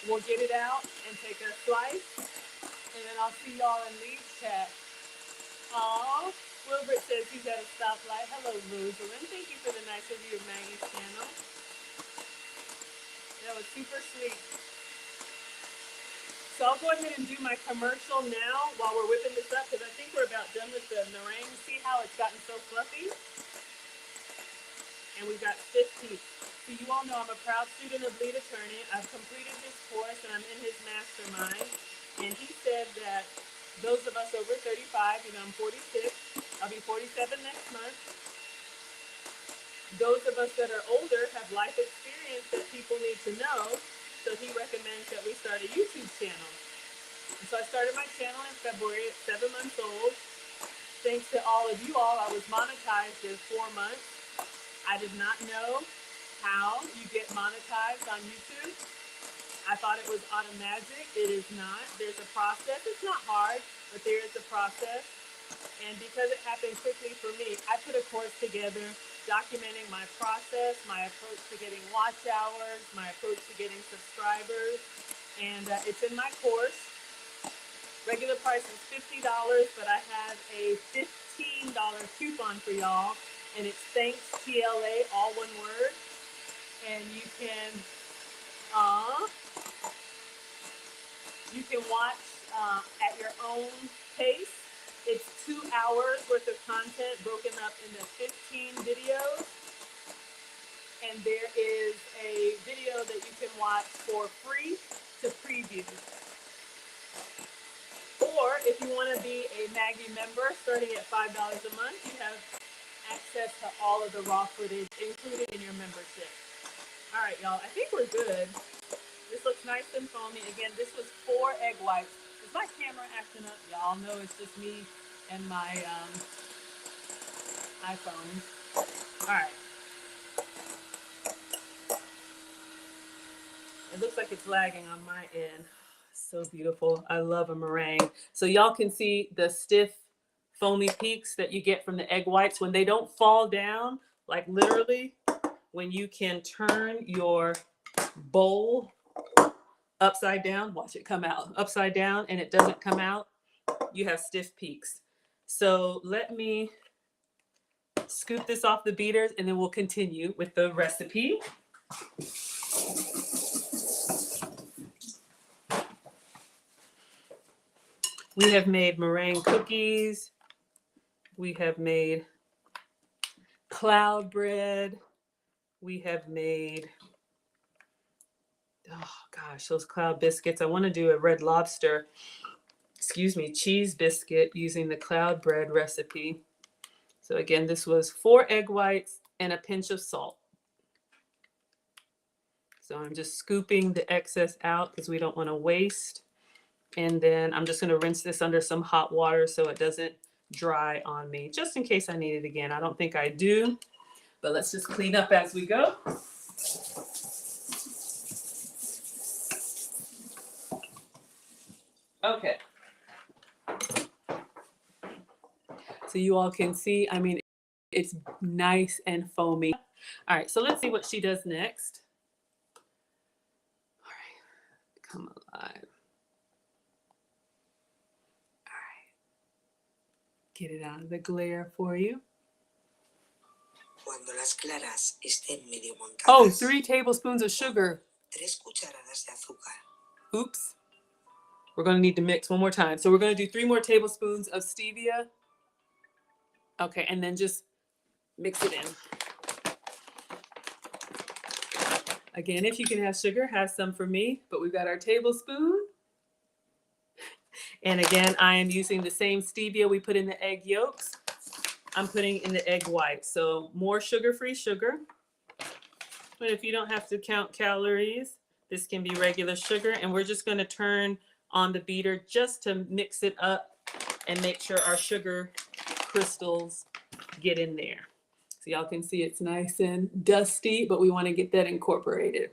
we'll get it out and take a slice, and then I'll see y'all in Lee's chat. Aw, Wilbert says he's at a stoplight. Hello, Rosalind. Thank you for the nice review of Maggie's channel. That was super sweet. So I'll go ahead and do my commercial now while we're whipping this up, because I think we're about done with the meringue. See how it's gotten so fluffy? And we've got 50. So you all know I'm a proud student of lead attorney. I've completed his course and I'm in his mastermind. And he said that those of us over 35, I'm 46, I'll be 47 next month. Those of us that are older have life experience that people need to know. So he recommends that we start a YouTube channel. And so I started my channel in February at 7 months old. Thanks to all of you all, I was monetized in 4 months. I did not know how you get monetized on YouTube. I thought it was automatic. It is not. There's a process. It's not hard, but there is a process. And because it happened quickly for me, I put a course together documenting my process, my approach to getting watch hours, my approach to getting subscribers. And it's in my course. Regular price is $50, but I have a $15 coupon for y'all. And it's thanks TLA, all one word. And you can watch at your own pace. It's 2 hours worth of content broken up into 15 videos. And there is a video that you can watch for free to preview. Or if you want to be a Maggie member, starting at $5 a month, you have access to all of the raw footage included in your membership. All right, y'all, I think we're good. This looks nice and foamy. Again, this was 4 egg whites. Is my camera acting up? Y'all know it's just me and my iPhone. All right. It looks like it's lagging on my end. So beautiful. I love a meringue. So y'all can see the stiff, foamy peaks that you get from the egg whites when they don't fall down, like literally when you can turn your bowl upside down, watch it come out upside down and it doesn't come out, you have stiff peaks. So let me scoop this off the beaters and then we'll continue with the recipe. We have made meringue cookies. We have made cloud bread. We have made, oh gosh, those cloud biscuits. I want to do a red lobster, cheese biscuit using the cloud bread recipe. So again, this was 4 egg whites and a pinch of salt. So I'm just scooping the excess out because we don't want to waste. And then I'm just going to rinse this under some hot water so it doesn't dry on me, just in case I need it again. I don't think I do, but let's just clean up as we go. Okay. So you all can see, I mean, it's nice and foamy. All right, so let's see what she does next. All right, come alive. Get it out of the glare for you. Cuando las claras estén medio montadas. Oh, 3 tablespoons of sugar. 3 cucharadas de azúcar. Oops. We're going to need to mix one more time. So we're going to do 3 more tablespoons of stevia. Okay, and then just mix it in. Again, if you can have sugar, have some for me. But we've got our tablespoon. And again, I am using the same stevia we put in the egg yolks. I'm putting in the egg whites. So more sugar-free sugar. But if you don't have to count calories, this can be regular sugar. And we're just going to turn on the beater just to mix it up and make sure our sugar crystals get in there. So y'all can see it's nice and dusty, but we want to get that incorporated.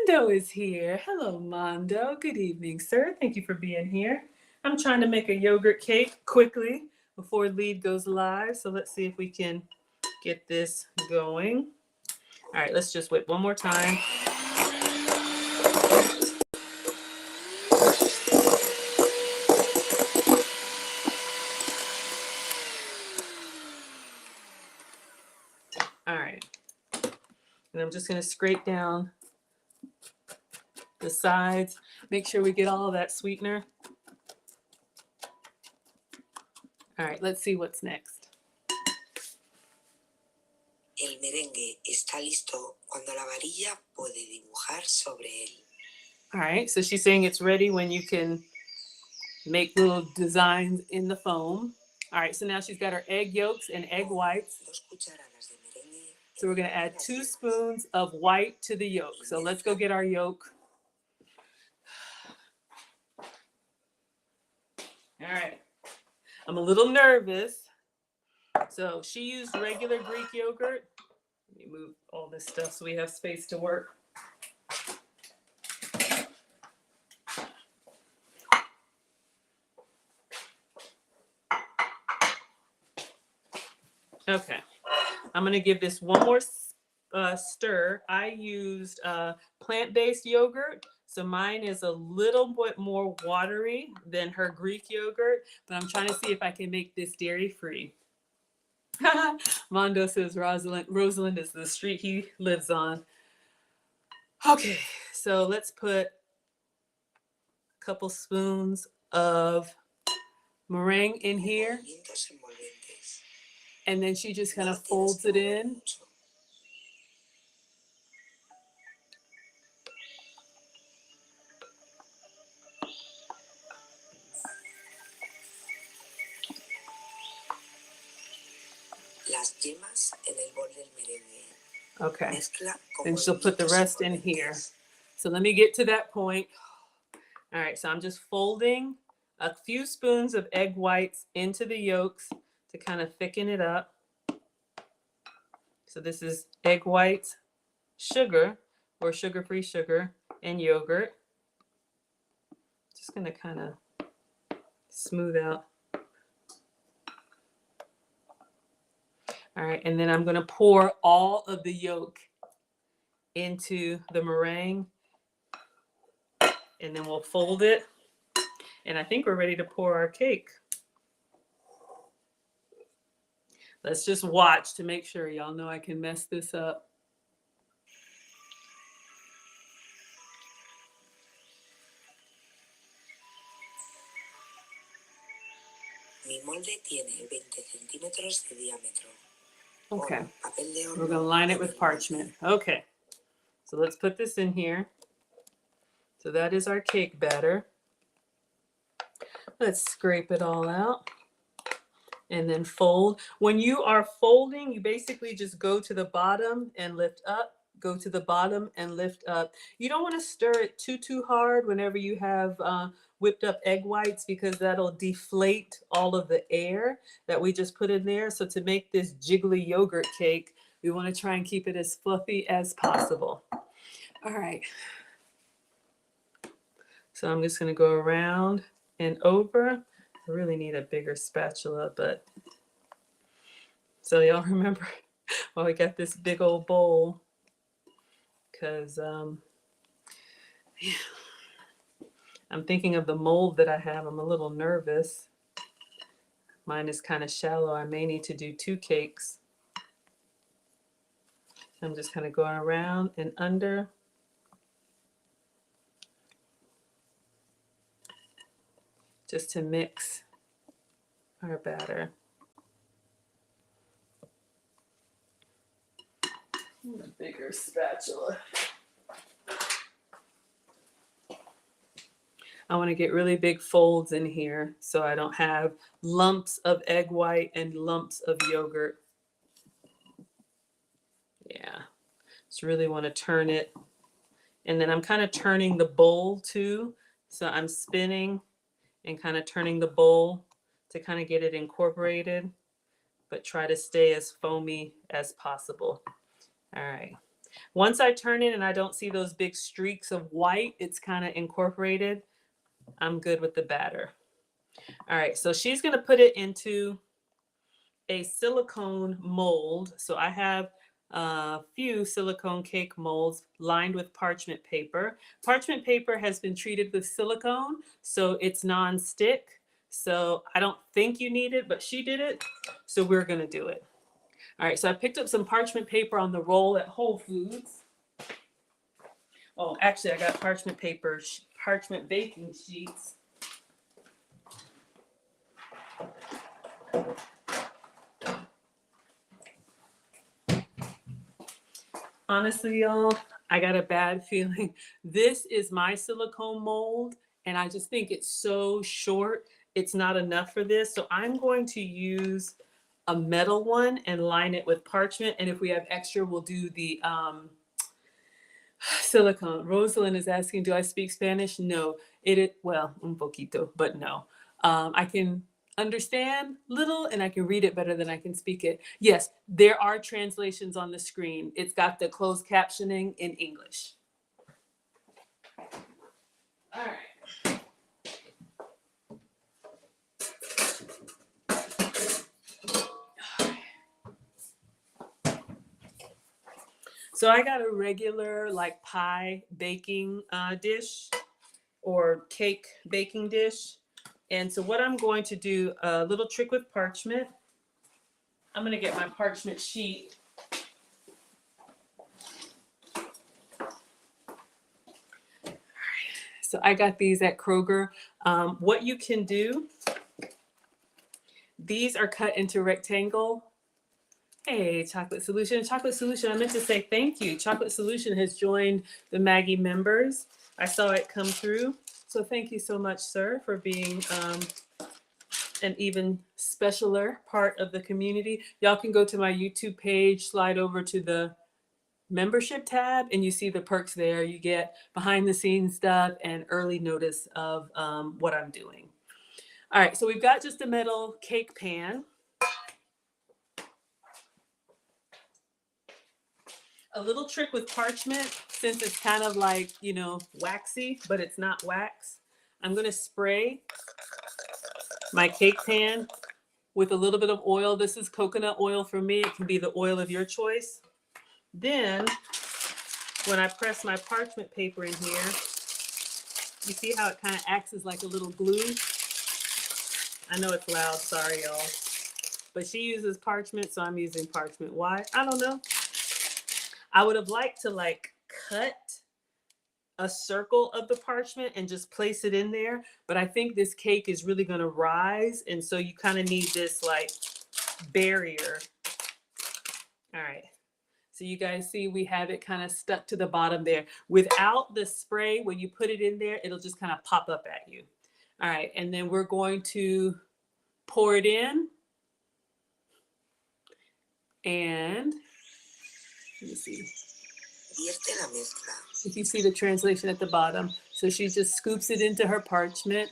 Mondo is here. Hello, Mondo. Good evening, sir. Thank you for being here. I'm trying to make a yogurt cake quickly before lead goes live. So let's see if we can get this going. All right, let's just whip one more time. All right. And I'm just going to scrape down the sides. Make sure we get all of that sweetener. All right, let's see what's next. El merengue está listo cuando la varilla puede dibujar sobre él. All right, so she's saying it's ready when you can make little designs in the foam. All right, so now she's got her egg yolks and egg whites. Dos cucharadas de merengue. So we're going to add 2 spoons of white to the yolk. So let's go get our yolk. All right. I'm a little nervous. So she used regular Greek yogurt. Let me move all this stuff so we have space to work. Okay. I'm going to give this one more stir. I used plant-based yogurt. So mine is a little bit more watery than her Greek yogurt, but I'm trying to see if I can make this dairy-free. Mondo says Rosalind is the street he lives on. Okay, so let's put a couple spoons of meringue in here. And then she just kind of folds it in. Las yemas en el bol del merengue. Okay. Then she'll put the rest in here. So let me get to that point. All right, so I'm just folding a few spoons of egg whites into the yolks to kind of thicken it up. So this is egg whites, sugar, or sugar-free sugar, and yogurt. Just gonna kind of smooth out. All right, and then I'm gonna pour all of the yolk into the meringue, and then we'll fold it. And I think we're ready to pour our cake. Let's just watch to make sure. Y'all know I can mess this up. Mi molde tiene 20 centímetros de diámetro. Okay, we're gonna line it with parchment. Okay, so let's put this in here. So that is our cake batter. Let's scrape it all out and then fold. When you are folding, you basically just go to the bottom and lift up, go to the bottom and lift up. You don't want to stir it too hard whenever you have whipped up egg whites, because that'll deflate all of the air that we just put in there. So to make this jiggly yogurt cake, we want to try and keep it as fluffy as possible. All right. So I'm just going to go around and over. I really need a bigger spatula, but so y'all remember why we got this big old bowl, because yeah. I'm thinking of the mold that I have. I'm a little nervous. Mine is kind of shallow. I may need to do 2 cakes. I'm just kind of going around and under. Just to mix our batter. A bigger spatula. I want to get really big folds in here so I don't have lumps of egg white and lumps of yogurt. Yeah, just really want to turn it. And then I'm kind of turning the bowl too. So I'm spinning and kind of turning the bowl to kind of get it incorporated, but try to stay as foamy as possible. All right. Once I turn it and I don't see those big streaks of white, it's kind of incorporated, I'm good with the batter. All right, so she's going to put it into a silicone mold. So I have a few silicone cake molds lined with parchment paper. Parchment paper has been treated with silicone, so it's non-stick. So I don't think you need it, but she did it, so we're going to do it. All right, so I picked up some parchment paper on the roll at Whole Foods. Oh, actually, I got parchment paper, parchment baking sheets. Honestly, y'all, I got a bad feeling. This is my silicone mold, and I just think it's so short. It's not enough for this. So I'm going to use a metal one and line it with parchment. And if we have extra, we'll do the silicone. Rosalind is asking, do I speak Spanish? No. Well, un poquito, but no. I can understand little and I can read it better than I can speak it. Yes, there are translations on the screen. It's got the closed captioning in English. All right. So I got a regular like pie baking dish or cake baking dish. And so what I'm going to do, a little trick with parchment. I'm going to get my parchment sheet. So I got these at Kroger. What you can do, these are cut into rectangle. Hey, Chocolate Solution. Chocolate Solution, I meant to say thank you. Chocolate Solution has joined the Maggie members. I saw it come through. So thank you so much, sir, for being an even specialer part of the community. Y'all can go to my YouTube page, slide over to the membership tab, and you see the perks there. You get behind the scenes stuff and early notice of what I'm doing. All right, so we've got just a metal cake pan. A little trick with parchment, since it's kind of like, waxy, but it's not wax. I'm gonna spray my cake pan with a little bit of oil. This is coconut oil for me. It can be the oil of your choice. Then, when I press my parchment paper in here, you see how it kind of acts as like a little glue? I know it's loud, sorry y'all. But she uses parchment, so I'm using parchment. Why? I don't know. I would have liked to cut a circle of the parchment and just place it in there. But I think this cake is really gonna rise. And so you kind of need this barrier. All right. So you guys see we have it kind of stuck to the bottom there. Without the spray, when you put it in there, it'll just kind of pop up at you. All right, and then we're going to pour it in. And let me see. If you see the translation at the bottom. So she just scoops it into her parchment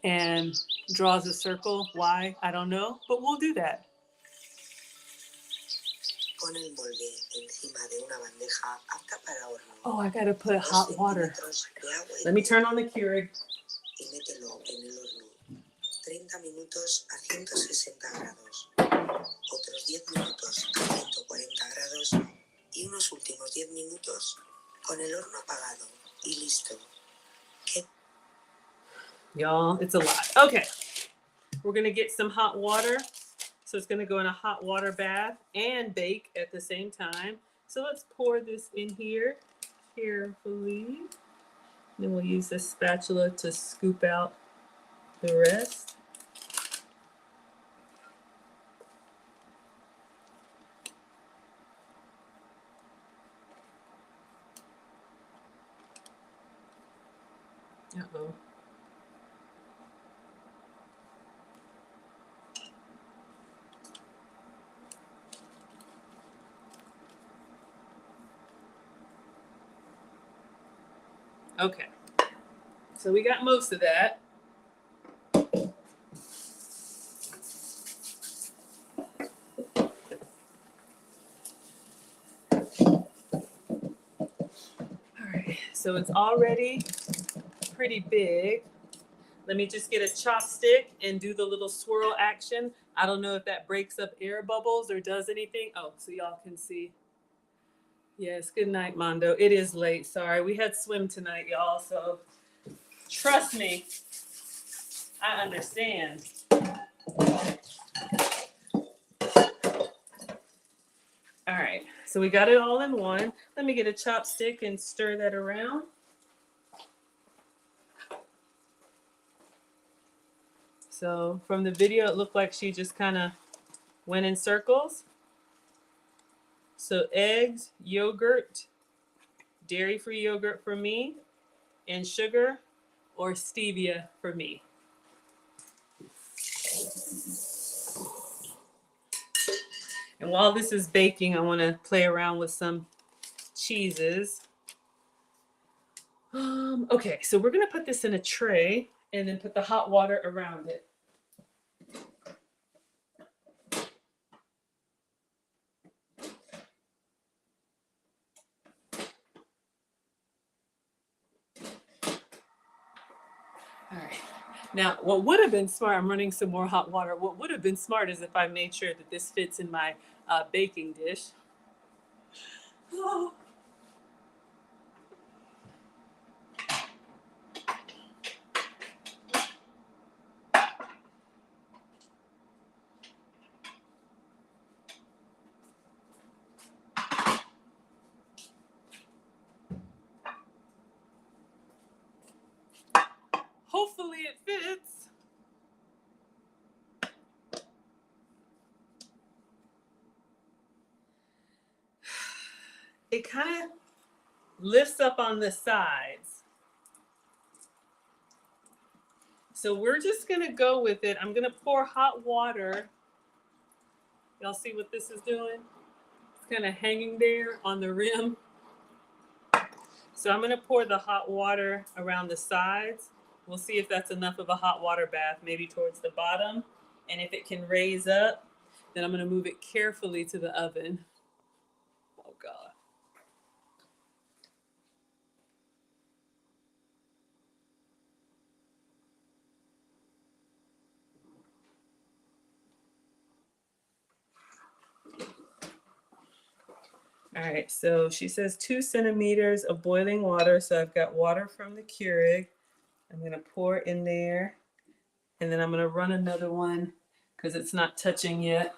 and draws a circle. Why? I don't know, but we'll do that. Oh, I gotta put hot water. Let me turn on the Keurig. 30 minutos a 160 grados, otros 10 minutos a 140 grados y unos últimos 10 minutos con el horno apagado y listo. Y'all, it's a lot. Okay, we're gonna get some hot water. So it's gonna go in a hot water bath and bake at the same time. So let's pour this in here carefully. Then we'll use this spatula to scoop out the rest. Uh-oh. Okay. So we got most of that. All right. So it's already pretty big. Let me just get a chopstick and do the little swirl action. I don't know if that breaks up air bubbles or does anything. Oh, so y'all can see. Yes, good night, Mondo. It is late. Sorry, we had swim tonight, y'all. So trust me, I understand. All right, so we got it all in one. Let me get a chopstick and stir that around. So from the video, it looked like she just kind of went in circles. So eggs, yogurt, dairy-free yogurt for me, and sugar or stevia for me. And while this is baking, I want to play around with some cheeses. Okay, so we're going to put this in a tray and then put the hot water around it. All right. Now, what would have been smart, I'm running some more hot water. What would have been smart is if I made sure that this fits in my baking dish. Oh. Hopefully it fits. It kind of lifts up on the sides. So we're just going to go with it. I'm going to pour hot water. Y'all see what this is doing? It's kind of hanging there on the rim. So I'm going to pour the hot water around the sides. We'll see if that's enough of a hot water bath, maybe towards the bottom. And if it can raise up, then I'm going to move it carefully to the oven. Oh, God. All right, so she says 2 centimeters of boiling water. So I've got water from the Keurig. I'm going to pour in there. And then I'm going to run another one because it's not touching yet.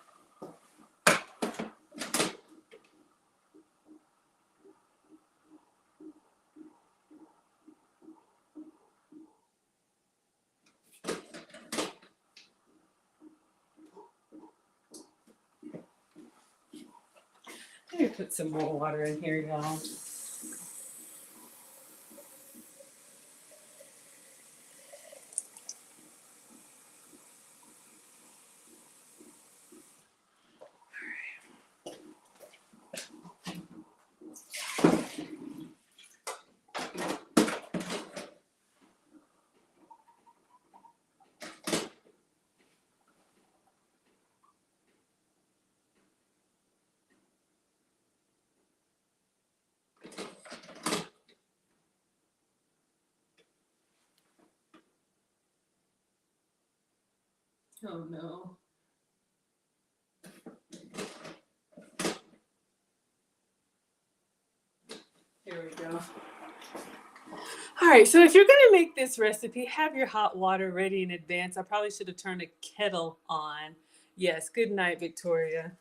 Let me put some more water in here, y'all. Oh no. Here we go. All right, so if you're going to make this recipe, have your hot water ready in advance. I probably should have turned a kettle on. Yes, good night, Victoria.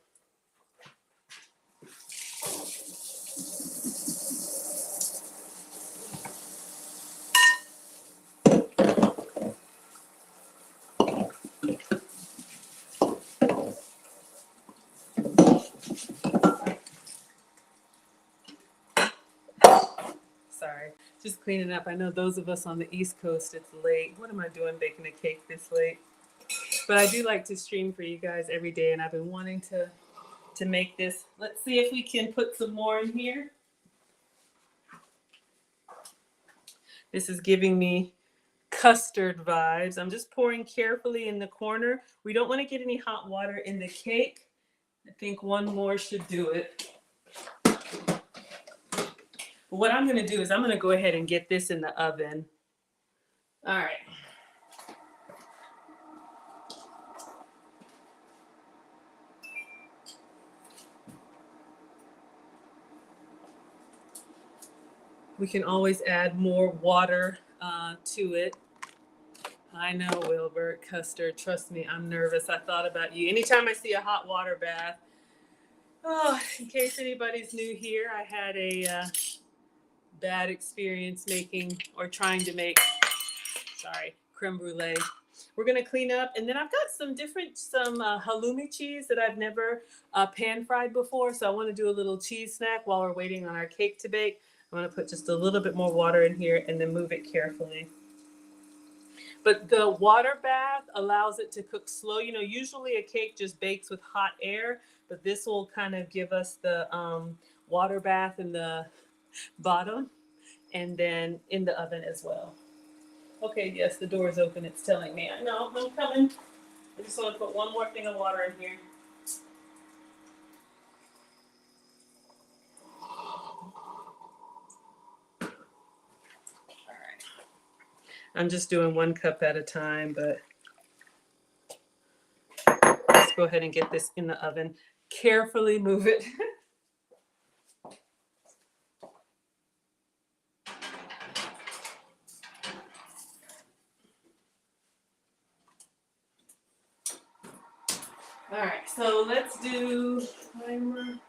Sorry, just cleaning up. I know those of us on the East Coast, it's late. What am I doing baking a cake this late? But I do like to stream for you guys every day, and I've been wanting to make this. Let's see if we can put some more in here. This is giving me custard vibes. I'm just pouring carefully in the corner. We don't want to get any hot water in the cake. I think one more should do it. What I'm going to do is I'm going to go ahead and get this in the oven. All right. We can always add more water to it. I know, Wilbert, Custard. Trust me, I'm nervous. I thought about you. Anytime I see a hot water bath, in case anybody's new here, I had a bad experience making or trying to make, creme brulee. We're gonna clean up, and then I've got some halloumi cheese that I've never pan fried before. So I want to do a little cheese snack while we're waiting on our cake to bake. I'm gonna put just a little bit more water in here and then move it carefully. But the water bath allows it to cook slow. You know, usually a cake just bakes with hot air, but this will kind of give us the water bath in the bottom and then in the oven as well. Okay, yes, the door is open. It's telling me. I know, I'm coming. I just want to put one more thing of water in here. All right. I'm just doing 1 cup at a time, but let's go ahead and get this in the oven. Carefully move it. All right, so let's do timer.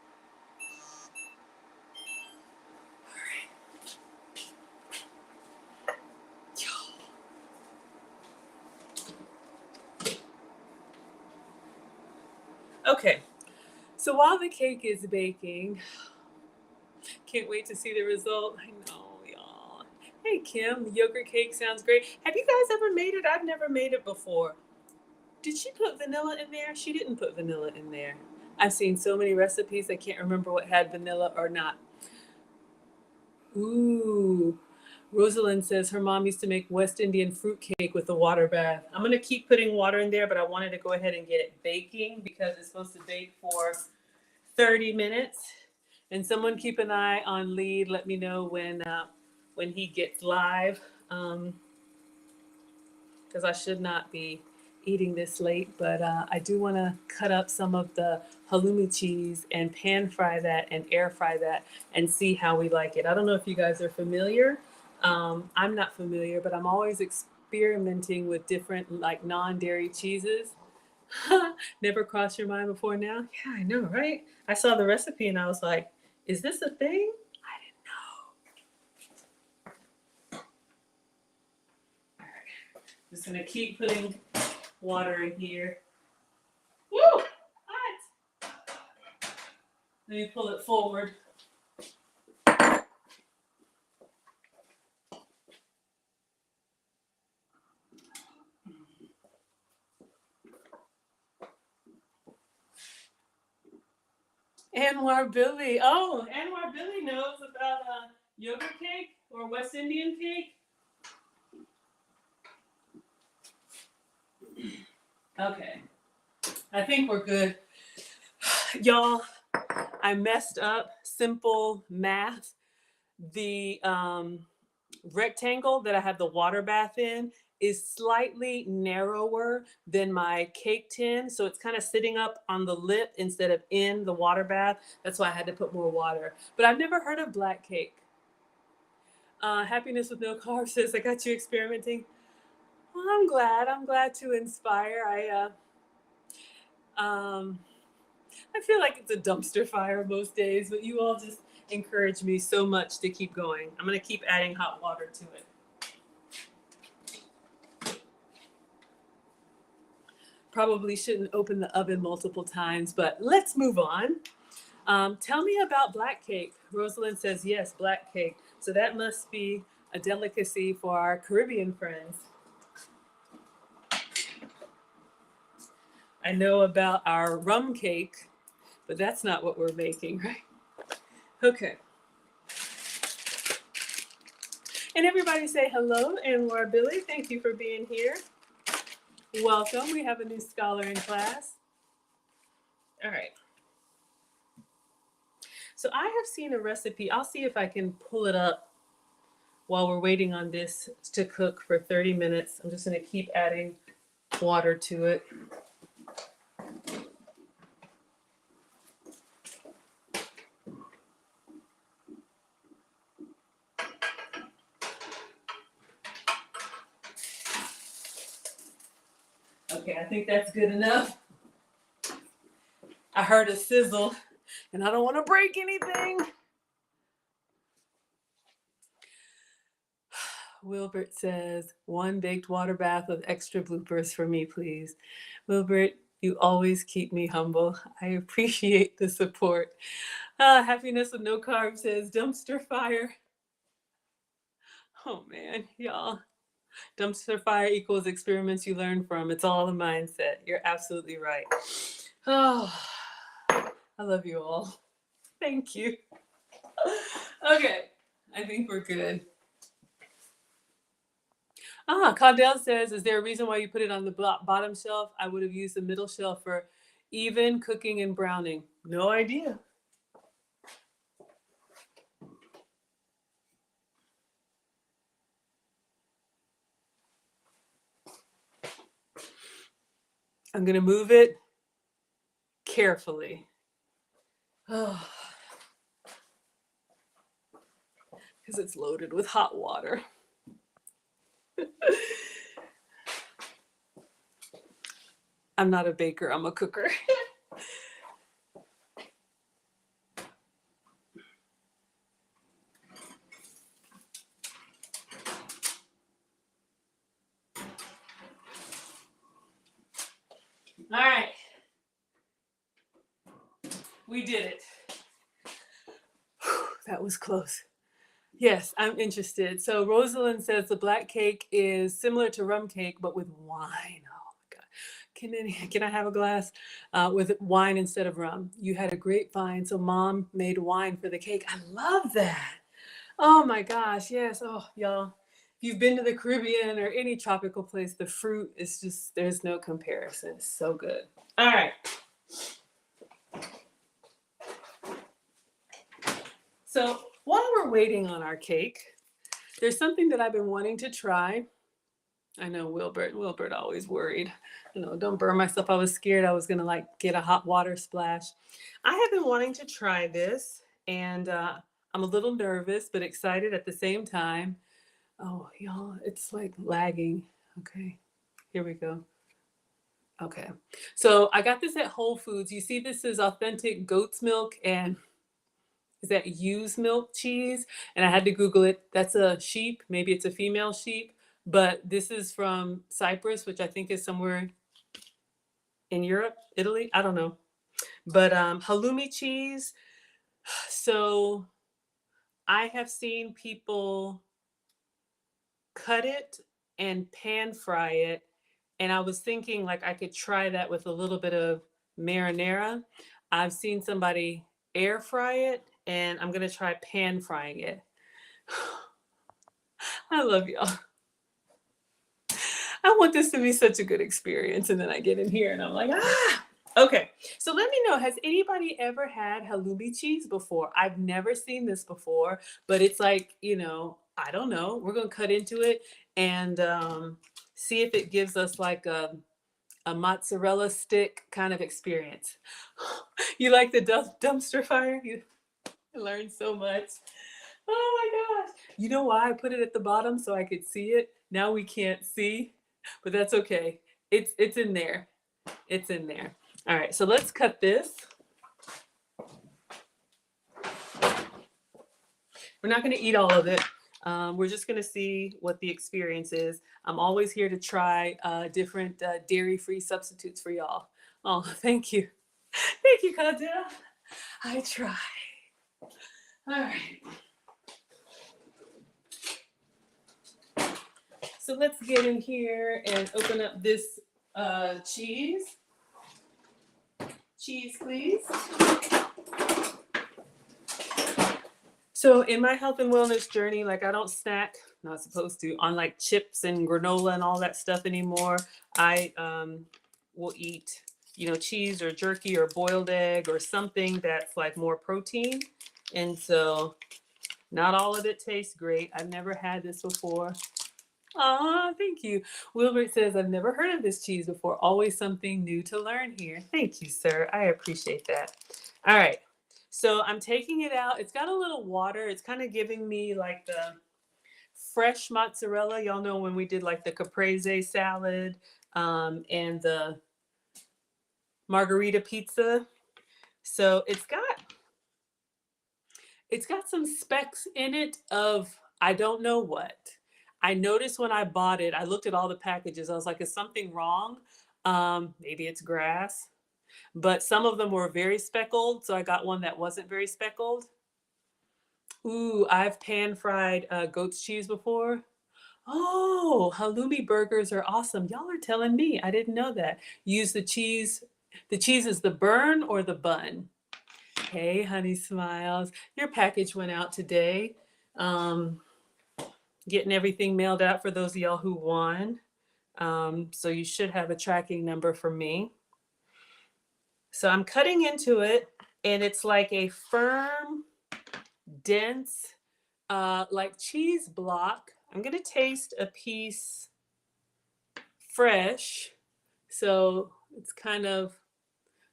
Okay, so while the cake is baking, can't wait to see the result. I know, y'all. Hey, Kim, the yogurt cake sounds great. Have you guys ever made it? I've never made it before. Did she put vanilla in there? She didn't put vanilla in there. I've seen so many recipes, I can't remember what had vanilla or not. Ooh. Rosalind says her mom used to make West Indian fruit cake with a water bath. I'm going to keep putting water in there, but I wanted to go ahead and get it baking because it's supposed to bake for 30 minutes. And someone keep an eye on Lead. Let me know when he gets live, because I should not be eating this late. But I do want to cut up some of the halloumi cheese and pan fry that and air fry that and see how we like it. I don't know if you guys are familiar. I'm not familiar, but I'm always experimenting with different like non-dairy cheeses. Never crossed your mind before now? Yeah, I know, right? I saw the recipe and I was like, is this a thing? I didn't know. All right. Just gonna keep putting water in here. Woo! Hot! Let me pull it forward. Anwar Billy. Oh, Anwar Billy knows about yogurt cake or West Indian cake. Okay. I think we're good. Y'all, I messed up simple math. The rectangle that I have the water bath in is slightly narrower than my cake tin. So it's kind of sitting up on the lip instead of in the water bath. That's why I had to put more water. But I've never heard of black cake. Happiness with no carbs says, I got you experimenting. Well, I'm glad. I'm glad to inspire. I feel like it's a dumpster fire most days, but you all just encourage me so much to keep going. I'm going to keep adding hot water to it. Probably shouldn't open the oven multiple times, but let's move on. Tell me about black cake. Rosalind says, yes, black cake. So that must be a delicacy for our Caribbean friends. I know about our rum cake, but that's not what we're making, right? Okay. And everybody say hello, Anwar Billy. Thank you for being here. Welcome. We have a new scholar in class. All right. So I have seen a recipe. I'll see if I can pull it up while we're waiting on this to cook for 30 minutes, I'm just going to keep adding water to it. Okay, I think that's good enough. I heard a sizzle, and I don't want to break anything. Wilbert says, 1 baked water bath with extra bloopers for me, please. Wilbert, you always keep me humble. I appreciate the support. Happiness with no carbs says, dumpster fire. Oh man, y'all. Dumpster fire equals experiments you learn from. It's all a mindset. You're absolutely right. Oh, I love you all. Thank you. Okay, I think we're good. Caudell says, is there a reason why you put it on the bottom shelf? I would have used the middle shelf for even cooking and browning. No idea. I'm going to move it carefully. Because it's loaded with hot water. I'm not a baker, I'm a cooker. All right. We did it. That was close. Yes, I'm interested. So Rosalind says the black cake is similar to rum cake, but with wine. Oh my God. Can I have a glass with wine instead of rum? You had a grapevine, so mom made wine for the cake. I love that. Oh my gosh, yes. Oh, y'all. If you've been to the Caribbean or any tropical place, the fruit is just, there's no comparison. It's so good. All right. So while we're waiting on our cake, there's something that I've been wanting to try. I know Wilbert always worried. Don't burn myself. I was scared I was gonna like get a hot water splash. I have been wanting to try this, and I'm a little nervous but excited at the same time. Oh, y'all, it's like lagging. Okay, here we go. Okay, so I got this at Whole Foods. You see, this is authentic goat's milk and is that ewe's milk cheese? And I had to Google it. That's a sheep. Maybe it's a female sheep, but this is from Cyprus, which I think is somewhere in Europe, Italy. I don't know. But halloumi cheese. So I have seen people cut it and pan fry it. And I was thinking like I could try that with a little bit of marinara. I've seen somebody air fry it, and I'm going to try pan frying it. I love y'all. I want this to be such a good experience. And then I get in here and I'm like, ah. Okay, so let me know, has anybody ever had halloumi cheese before? I've never seen this before, but it's like, I don't know. We're going to cut into it and see if it gives us like a mozzarella stick kind of experience. You like the dumpster fire? You learned so much. Oh my gosh. You know why I put it at the bottom so I could see it? Now we can't see, but that's okay. It's in there. It's in there. All right, so let's cut this. We're not going to eat all of it. We're just going to see what the experience is. I'm always here to try different dairy-free substitutes for y'all. Oh, thank you. Thank you, Caudell. I try. All right. So let's get in here and open up this cheese. Cheese, please. So in my health and wellness journey, like I don't snack, not supposed to, on like chips and granola and all that stuff anymore. I will eat, cheese or jerky or boiled egg or something that's like more protein. And so Not all of it tastes great. I've never had this before. Aw, thank you. Wilbert says, I've never heard of this cheese before. Always something new to learn here. Thank you, sir. I appreciate that. All right. So I'm taking it out. It's got a little water. It's kind of giving me like the fresh mozzarella. Y'all know when we did like the caprese salad and the margarita pizza. So it's got some specks in it of I don't know what. I noticed when I bought it, I looked at all the packages. I was like, is something wrong? Maybe it's grass. But some of them were very speckled, so I got one that wasn't very speckled. Ooh, I've pan fried goat's cheese before. Oh, halloumi burgers are awesome. Y'all are telling me. I didn't know that. Use the cheese. The cheese is the burn or the bun? Hey, Honey Smiles. Your package went out today. Um, Getting everything mailed out for those of y'all who won. So you should have a tracking number for me. So I'm cutting into it, and it's like a firm, dense, like cheese block. I'm going to taste a piece fresh. So it's kind of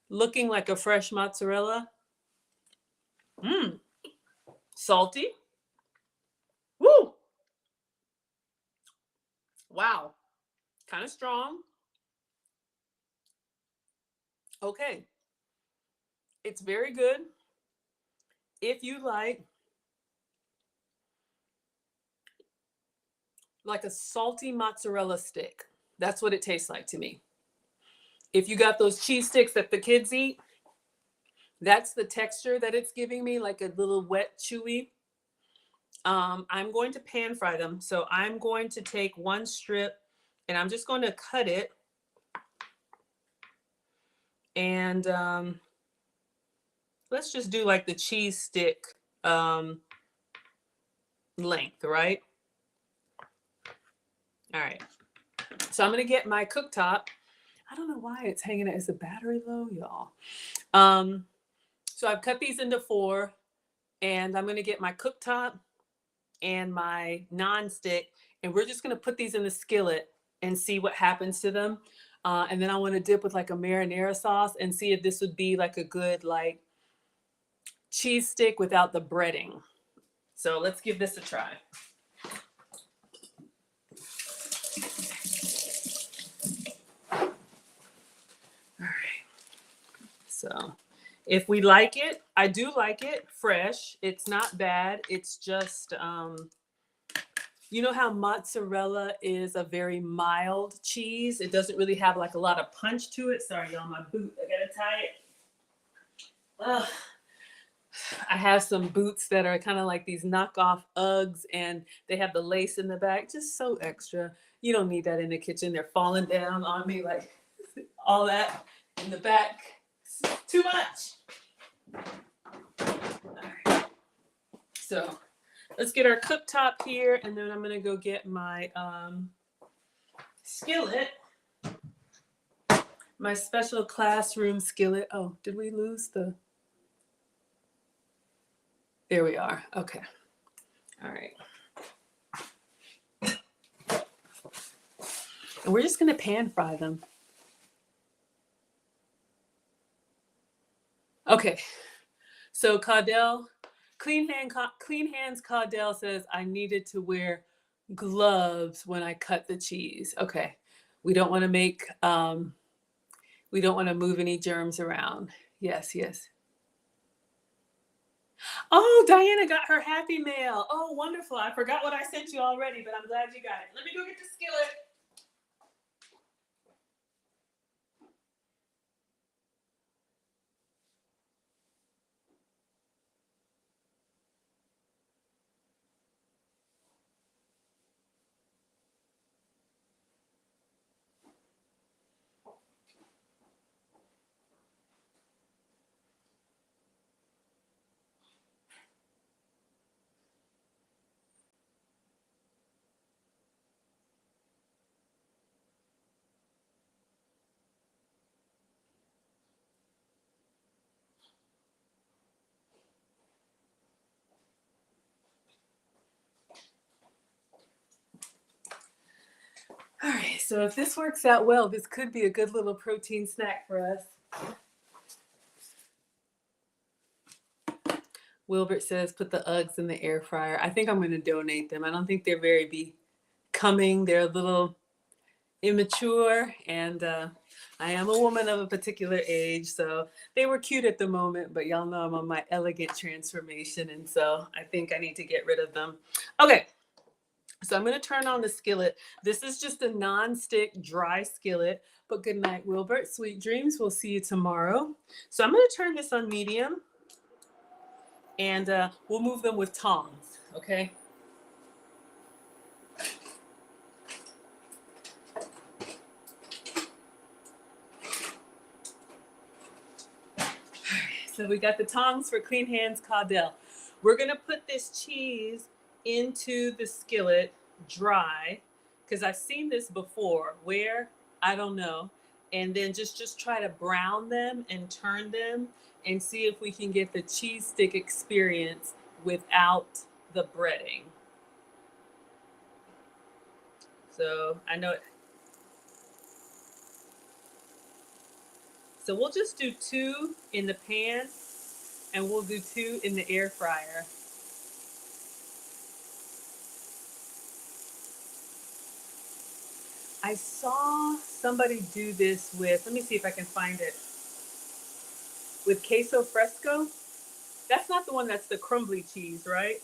looking like a fresh mozzarella. Mmm, salty. Woo! Wow, kind of strong. Okay, it's very good. If you like a salty mozzarella stick, that's what it tastes like to me. If you got those cheese sticks that the kids eat, that's the texture that it's giving me, like a little wet, chewy. I'm going to pan fry them. So I'm going to take one strip and I'm just going to cut it. And let's just do like the cheese stick length, right? All right. So I'm going to get my cooktop. I don't know why it's hanging out. Is the battery low, y'all? So I've cut these into 4, and I'm going to get my cooktop and my nonstick, and we're just going to put these in the skillet and see what happens to them. And then I want to dip with like a marinara sauce and see if this would be like a good like cheese stick without the breading. So let's give this a try. All right. So if we like it, I do like it fresh. It's not bad. It's just, you know how mozzarella is a very mild cheese? It doesn't really have like a lot of punch to it. Sorry, y'all, my boot. I gotta tie it. Ugh. I have some boots that are kind of like these knockoff Uggs, and they have the lace in the back, just so extra. You don't need that in the kitchen. They're falling down on me, like all that in the back. It's too much. All right. So let's get our cooktop here, and then I'm gonna go get my skillet, my special classroom skillet. Oh, did we lose the? There we are. Okay. All right. And we're just gonna pan fry them. Okay. So Caudell, clean hands. Caudell says I needed to wear gloves when I cut the cheese. Okay. We don't want to make we don't want to move any germs around. Yes, yes. Oh, Diana got her happy mail. Oh, wonderful. I forgot what I sent you already, but I'm glad you got it. Let me go get the skillet. So if this works out well, this could be a good little protein snack for us. Wilbert says put the Uggs in the air fryer. I think I'm going to donate them. I don't think they're very becoming. They're a little immature, and I am a woman of a particular age, so they were cute at the moment, but y'all know I'm on my elegant transformation, and so I think I need to get rid of them. Okay, so I'm going to turn on the skillet. This is just a non-stick dry skillet, but good night, Wilbert. Sweet dreams. We'll see you tomorrow. So I'm going to turn this on medium, and we'll move them with tongs, okay? So we got the tongs for clean hands, Caudel. We're gonna put this cheese into the skillet dry, because I've seen this before. Where? I don't know. And then just try to brown them and turn them and see if we can get the cheese stick experience without the breading. So I know. So we'll just do 2 in the pan and we'll do 2 in the air fryer. I saw somebody do this with, let me see if I can find it, with queso fresco. That's not the one that's the crumbly cheese, right?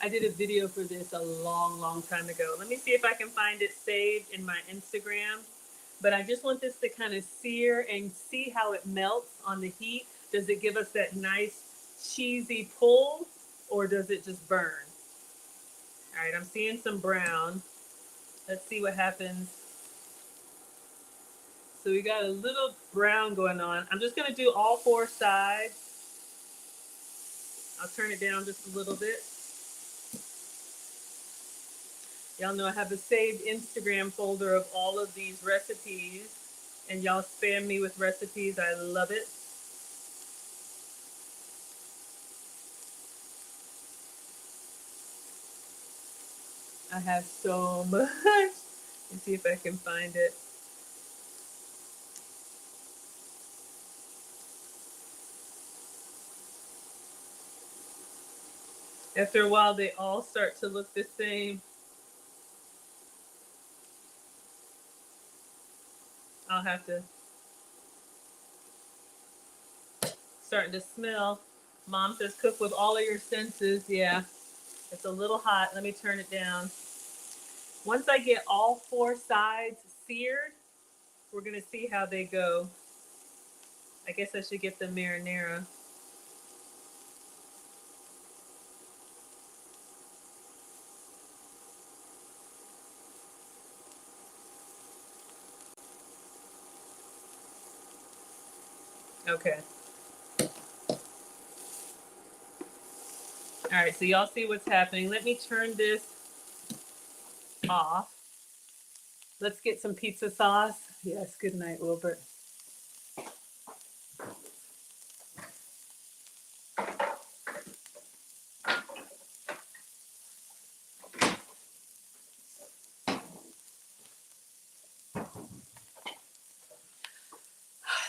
I did a video for this a long time ago. Let me see if I can find it saved in my Instagram. But I just want this to kind of sear and see how it melts on the heat. Does it give us that nice cheesy pull, or does it just burn? All right, I'm seeing some brown. Let's see what happens. So we got a little brown going on. I'm just gonna do all 4 sides. I'll turn it down just a little bit. Y'all know I have a saved Instagram folder of all of these recipes, and y'all spam me with recipes. I love it. I have so much. Let's see if I can find it. After a while, they all start to look the same. I'll have to, starting to smell. Mom says cook with all of your senses. Yeah, it's a little hot. Let me turn it down. Once I get all 4 sides seared, we're gonna see how they go. I guess I should get the marinara. Okay. All right, so y'all see what's happening. Let me turn this off. Let's get some pizza sauce. Yes, good night, Wilbert.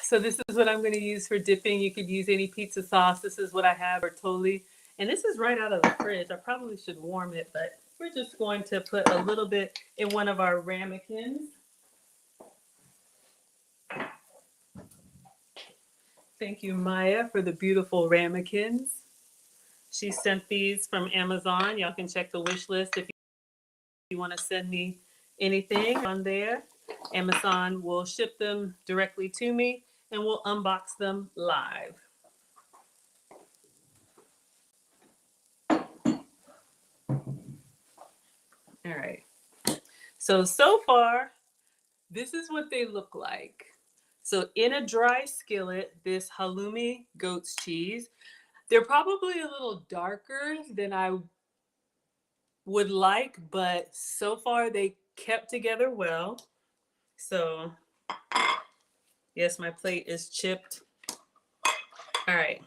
So this is what I'm going to use for dipping. You could use any pizza sauce. This is what I have, Bertolli. And this is right out of the fridge. I probably should warm it, but we're just going to put a little bit in one of our ramekins. Thank you, Maya, for the beautiful ramekins. She sent these from Amazon. Y'all can check the wish list if you want to send me anything on there. Amazon will ship them directly to me and we'll unbox them live. All right. So far, this is what they look like. So in a dry skillet, this halloumi goat's cheese, they're probably a little darker than I would like, but so far they kept together well. So yes, my plate is chipped. All right.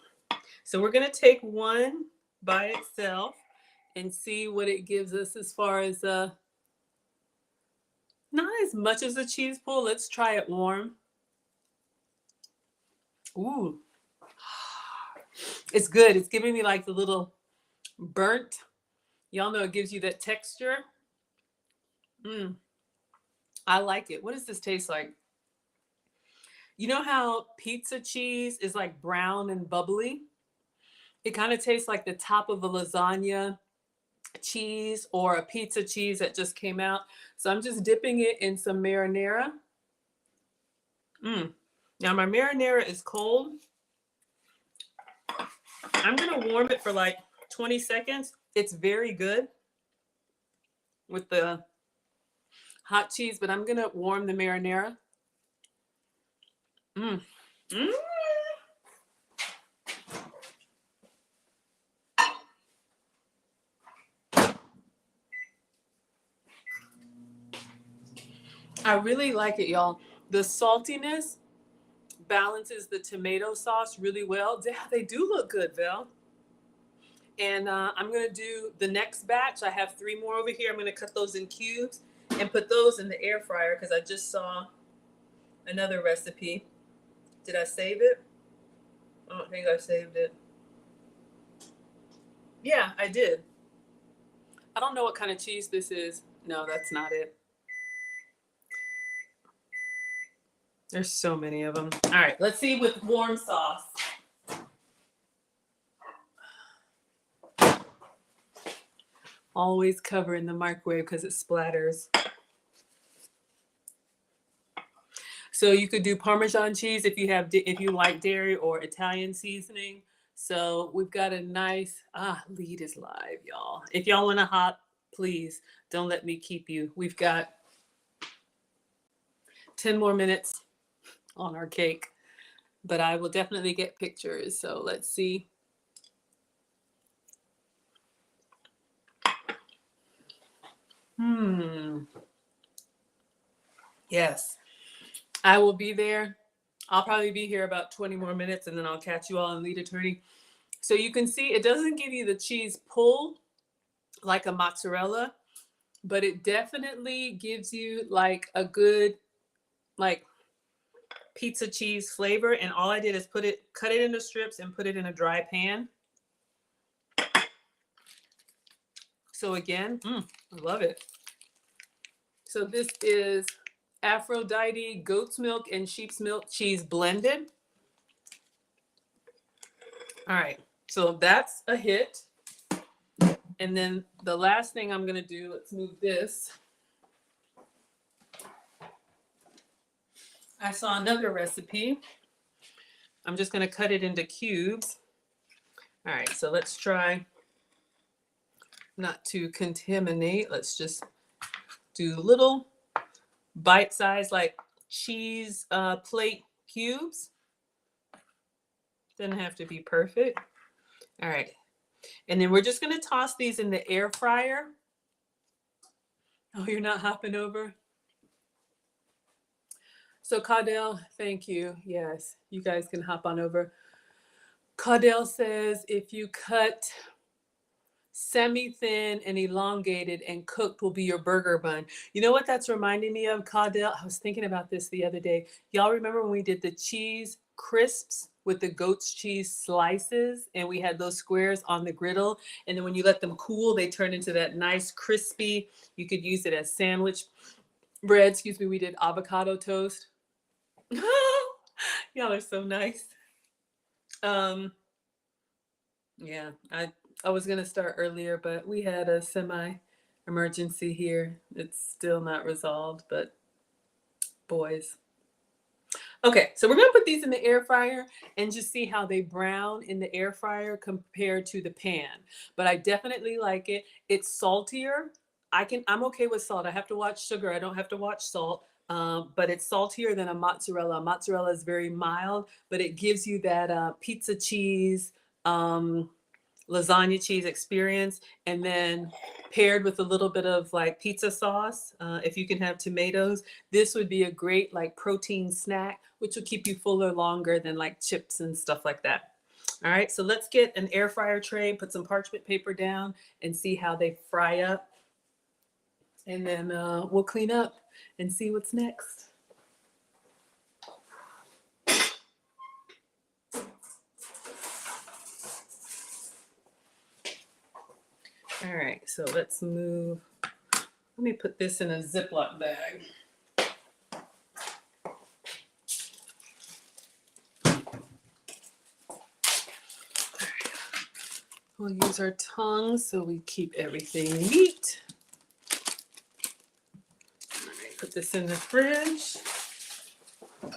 So we're going to take one by itself and see what it gives us as far as Not as much as a cheese pull. Let's try it warm. Ooh, it's good. It's giving me like the little burnt. Y'all know it gives you that texture. Mm, I like it. What does this taste like? You know how pizza cheese is like brown and bubbly? It kind of tastes like the top of a lasagna cheese or a pizza cheese that just came out. So I'm just dipping it in some marinara. Now my marinara is cold. I'm gonna warm it for like 20 seconds. It's very good with the hot cheese, but I'm gonna warm the marinara. Mm. Mm. I really like it, y'all. The saltiness balances the tomato sauce really well. They do look good, Val. And I'm going to do the next batch. I have 3 more over here. I'm going to cut those in cubes and put those in the air fryer because I just saw another recipe. Did I save it? I don't think I saved it. Yeah, I did. I don't know what kind of cheese this is. No, that's not it. There's so many of them. All right, let's see with warm sauce. Always cover in the microwave because it splatters. So you could do Parmesan cheese if you like dairy or Italian seasoning. So we've got a nice lead is live, y'all. If y'all want to hop, please don't let me keep you. We've got 10 more minutes on our cake, but I will definitely get pictures. So let's see. Yes, I will be there. I'll probably be here about 20 more minutes and then I'll catch you all in lead attorney. So you can see it doesn't give you the cheese pull like a mozzarella, but it definitely gives you like a good like pizza cheese flavor. And all I did is cut it into strips and put it in a dry pan. So again, I love it. So this is Aphrodite goat's milk and sheep's milk cheese blended. All right, so that's a hit. And then the last thing I'm gonna do, let's move this. I saw another recipe. I'm just gonna cut it into cubes. All right, so let's try not to contaminate. Let's just do little bite-sized like cheese plate cubes. Doesn't have to be perfect. All right, and then we're just gonna toss these in the air fryer. Oh, you're not hopping over? So Caudell, thank you. Yes, you guys can hop on over. Caudell says if you cut semi-thin and elongated and cooked will be your burger bun. You know what that's reminding me of, Caudell? I was thinking about this the other day. Y'all remember when we did the cheese crisps with the goat's cheese slices and we had those squares on the griddle, and then when you let them cool, they turn into that nice crispy, you could use it as sandwich bread. Excuse me, we did avocado toast. Y'all are so nice. Yeah, I was gonna start earlier, but we had a semi-emergency here. It's still not resolved, but boys. Okay, so we're gonna put these in the air fryer and just see how they brown in the air fryer compared to the pan. But I definitely like it. It's saltier. I'm okay with salt. I have to watch sugar. I don't have to watch salt. But it's saltier than a mozzarella. Mozzarella is very mild, but it gives you that pizza cheese, lasagna cheese experience, and then paired with a little bit of like pizza sauce, if you can have tomatoes, this would be a great like protein snack, which will keep you fuller longer than like chips and stuff like that. All right, so let's get an air fryer tray, put some parchment paper down and see how they fry up, and then we'll clean up and see what's next. All right, so let's move. Let me put this in a Ziploc bag. We'll use our tongs so we keep everything neat. All right, put this in the fridge. All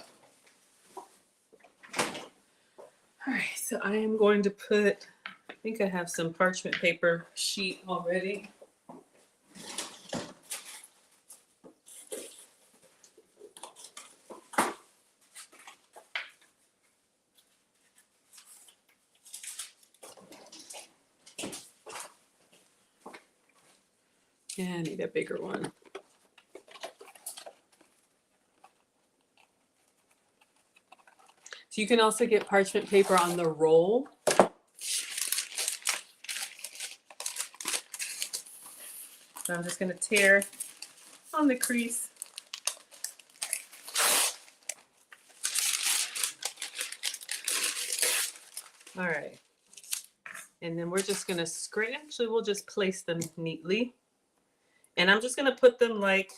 right, so I am going to put, I think I have some parchment paper sheet already. Yeah, I need a bigger one. So you can also get parchment paper on the roll. So I'm just going to tear on the crease. All right. And then we're just going to scrape. Actually, we'll just place them neatly. And I'm just going to put them like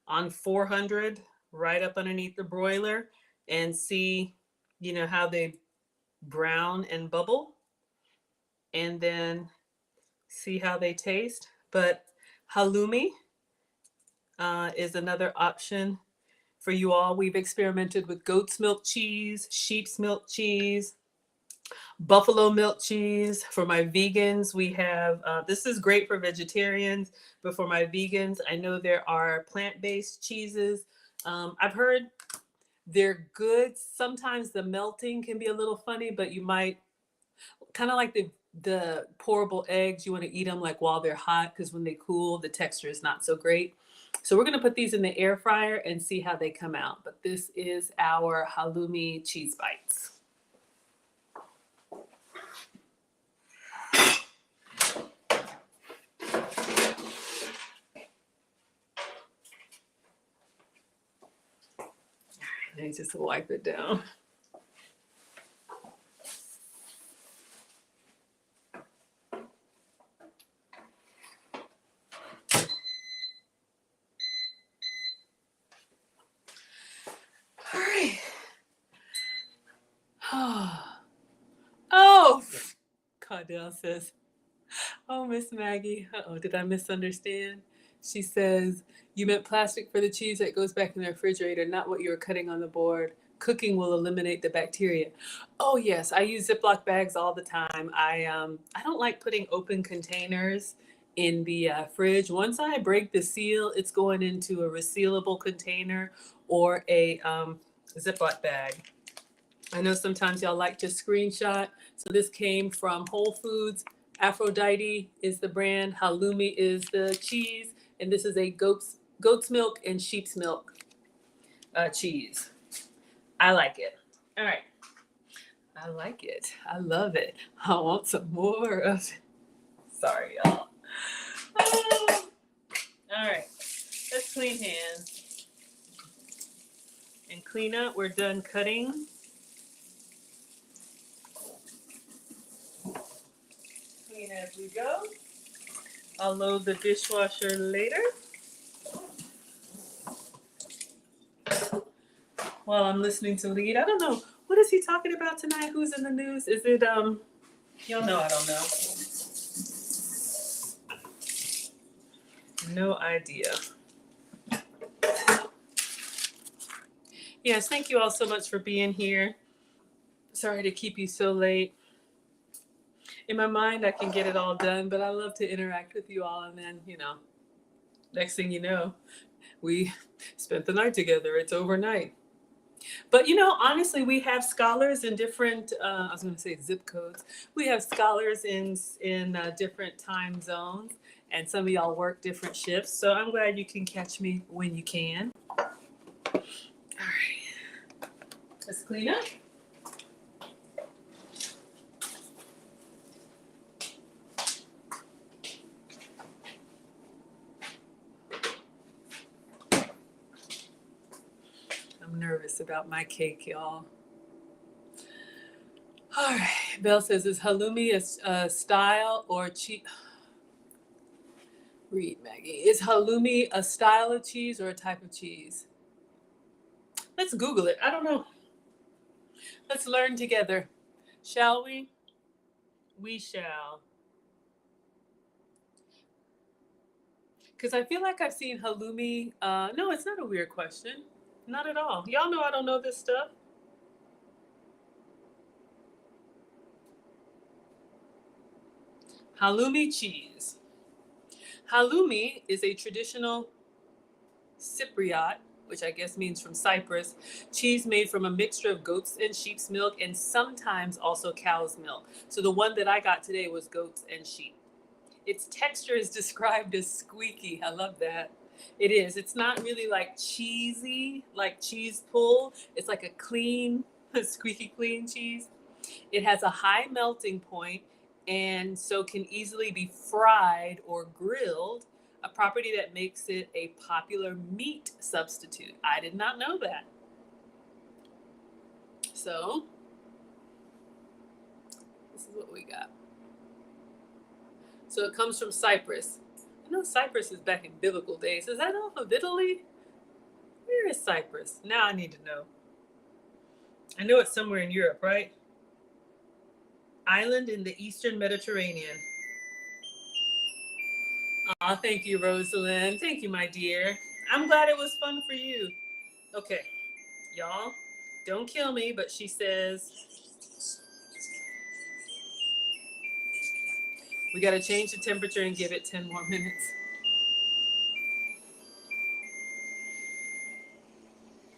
on 400 right up underneath the broiler and see, you know, how they brown and bubble. And then see how they taste. But halloumi is another option for you all. We've experimented with goat's milk cheese, sheep's milk cheese, buffalo milk cheese. For my vegans, we have, this is great for vegetarians, but for my vegans, I know there are plant-based cheeses. I've heard they're good. Sometimes the melting can be a little funny, but you might, kind of like the pourable eggs, you want to eat them like while they're hot, because when they cool, the texture is not so great. So we're going to put these in the air fryer and see how they come out. But this is our halloumi cheese bites. Let me just wipe it down. All right. Oh, Cardell says, oh, Miss Maggie. Uh-oh, did I misunderstand? She says, you meant plastic for the cheese that goes back in the refrigerator, not what you were cutting on the board. Cooking will eliminate the bacteria. Oh, yes, I use Ziploc bags all the time. I don't like putting open containers in the fridge. Once I break the seal, it's going into a resealable container or a Ziploc bag. I know sometimes y'all like to screenshot. So this came from Whole Foods. Aphrodite is the brand. Halloumi is the cheese. And this is a goat's milk and sheep's milk cheese. I like it. All right. I like it. I love it. I want some more of it. Sorry, y'all. Oh. All right. Let's clean hands and clean up. We're done cutting. Clean as we go. I'll load the dishwasher later. While I'm listening to Lead, I don't know. What is he talking about tonight? Who's in the news? Is it, y'all know I don't know. No idea. Yes, thank you all so much for being here. Sorry to keep you so late. In my mind, I can get it all done, but I love to interact with you all. And then, you know, next thing you know, we spent the night together. It's overnight. But, you know, honestly, we have scholars in different, I was going to say zip codes. We have scholars in different time zones, and some of y'all work different shifts. So I'm glad you can catch me when you can. All right. Let's clean up. I'm nervous about my cake, y'all. All right. Belle says, is halloumi a style or cheese? Read, Maggie. Is halloumi a style of cheese or a type of cheese? Let's Google it. I don't know. Let's learn together. Shall we? We shall. Because I feel like I've seen halloumi. No, it's not a weird question. Not at all. Y'all know I don't know this stuff. Halloumi cheese. Halloumi is a traditional Cypriot, which I guess means from Cyprus, cheese made from a mixture of goat's and sheep's milk and sometimes also cow's milk. So the one that I got today was goat's and sheep. Its texture is described as squeaky. I love that. It is. It's not really like cheesy, like cheese pull. It's like a clean, squeaky clean cheese. It has a high melting point and so can easily be fried or grilled, a property that makes it a popular meat substitute. I did not know that. So, this is what we got. So it comes from Cyprus. I know Cyprus is back in biblical days. Is that off of Italy? Where is Cyprus? Now I need to know. I know it's somewhere in Europe, right? Island in the Eastern Mediterranean. Aw, thank you, Rosalind. Thank you, my dear. I'm glad it was fun for you. Okay, y'all, don't kill me, but she says we got to change the temperature and give it 10 more minutes.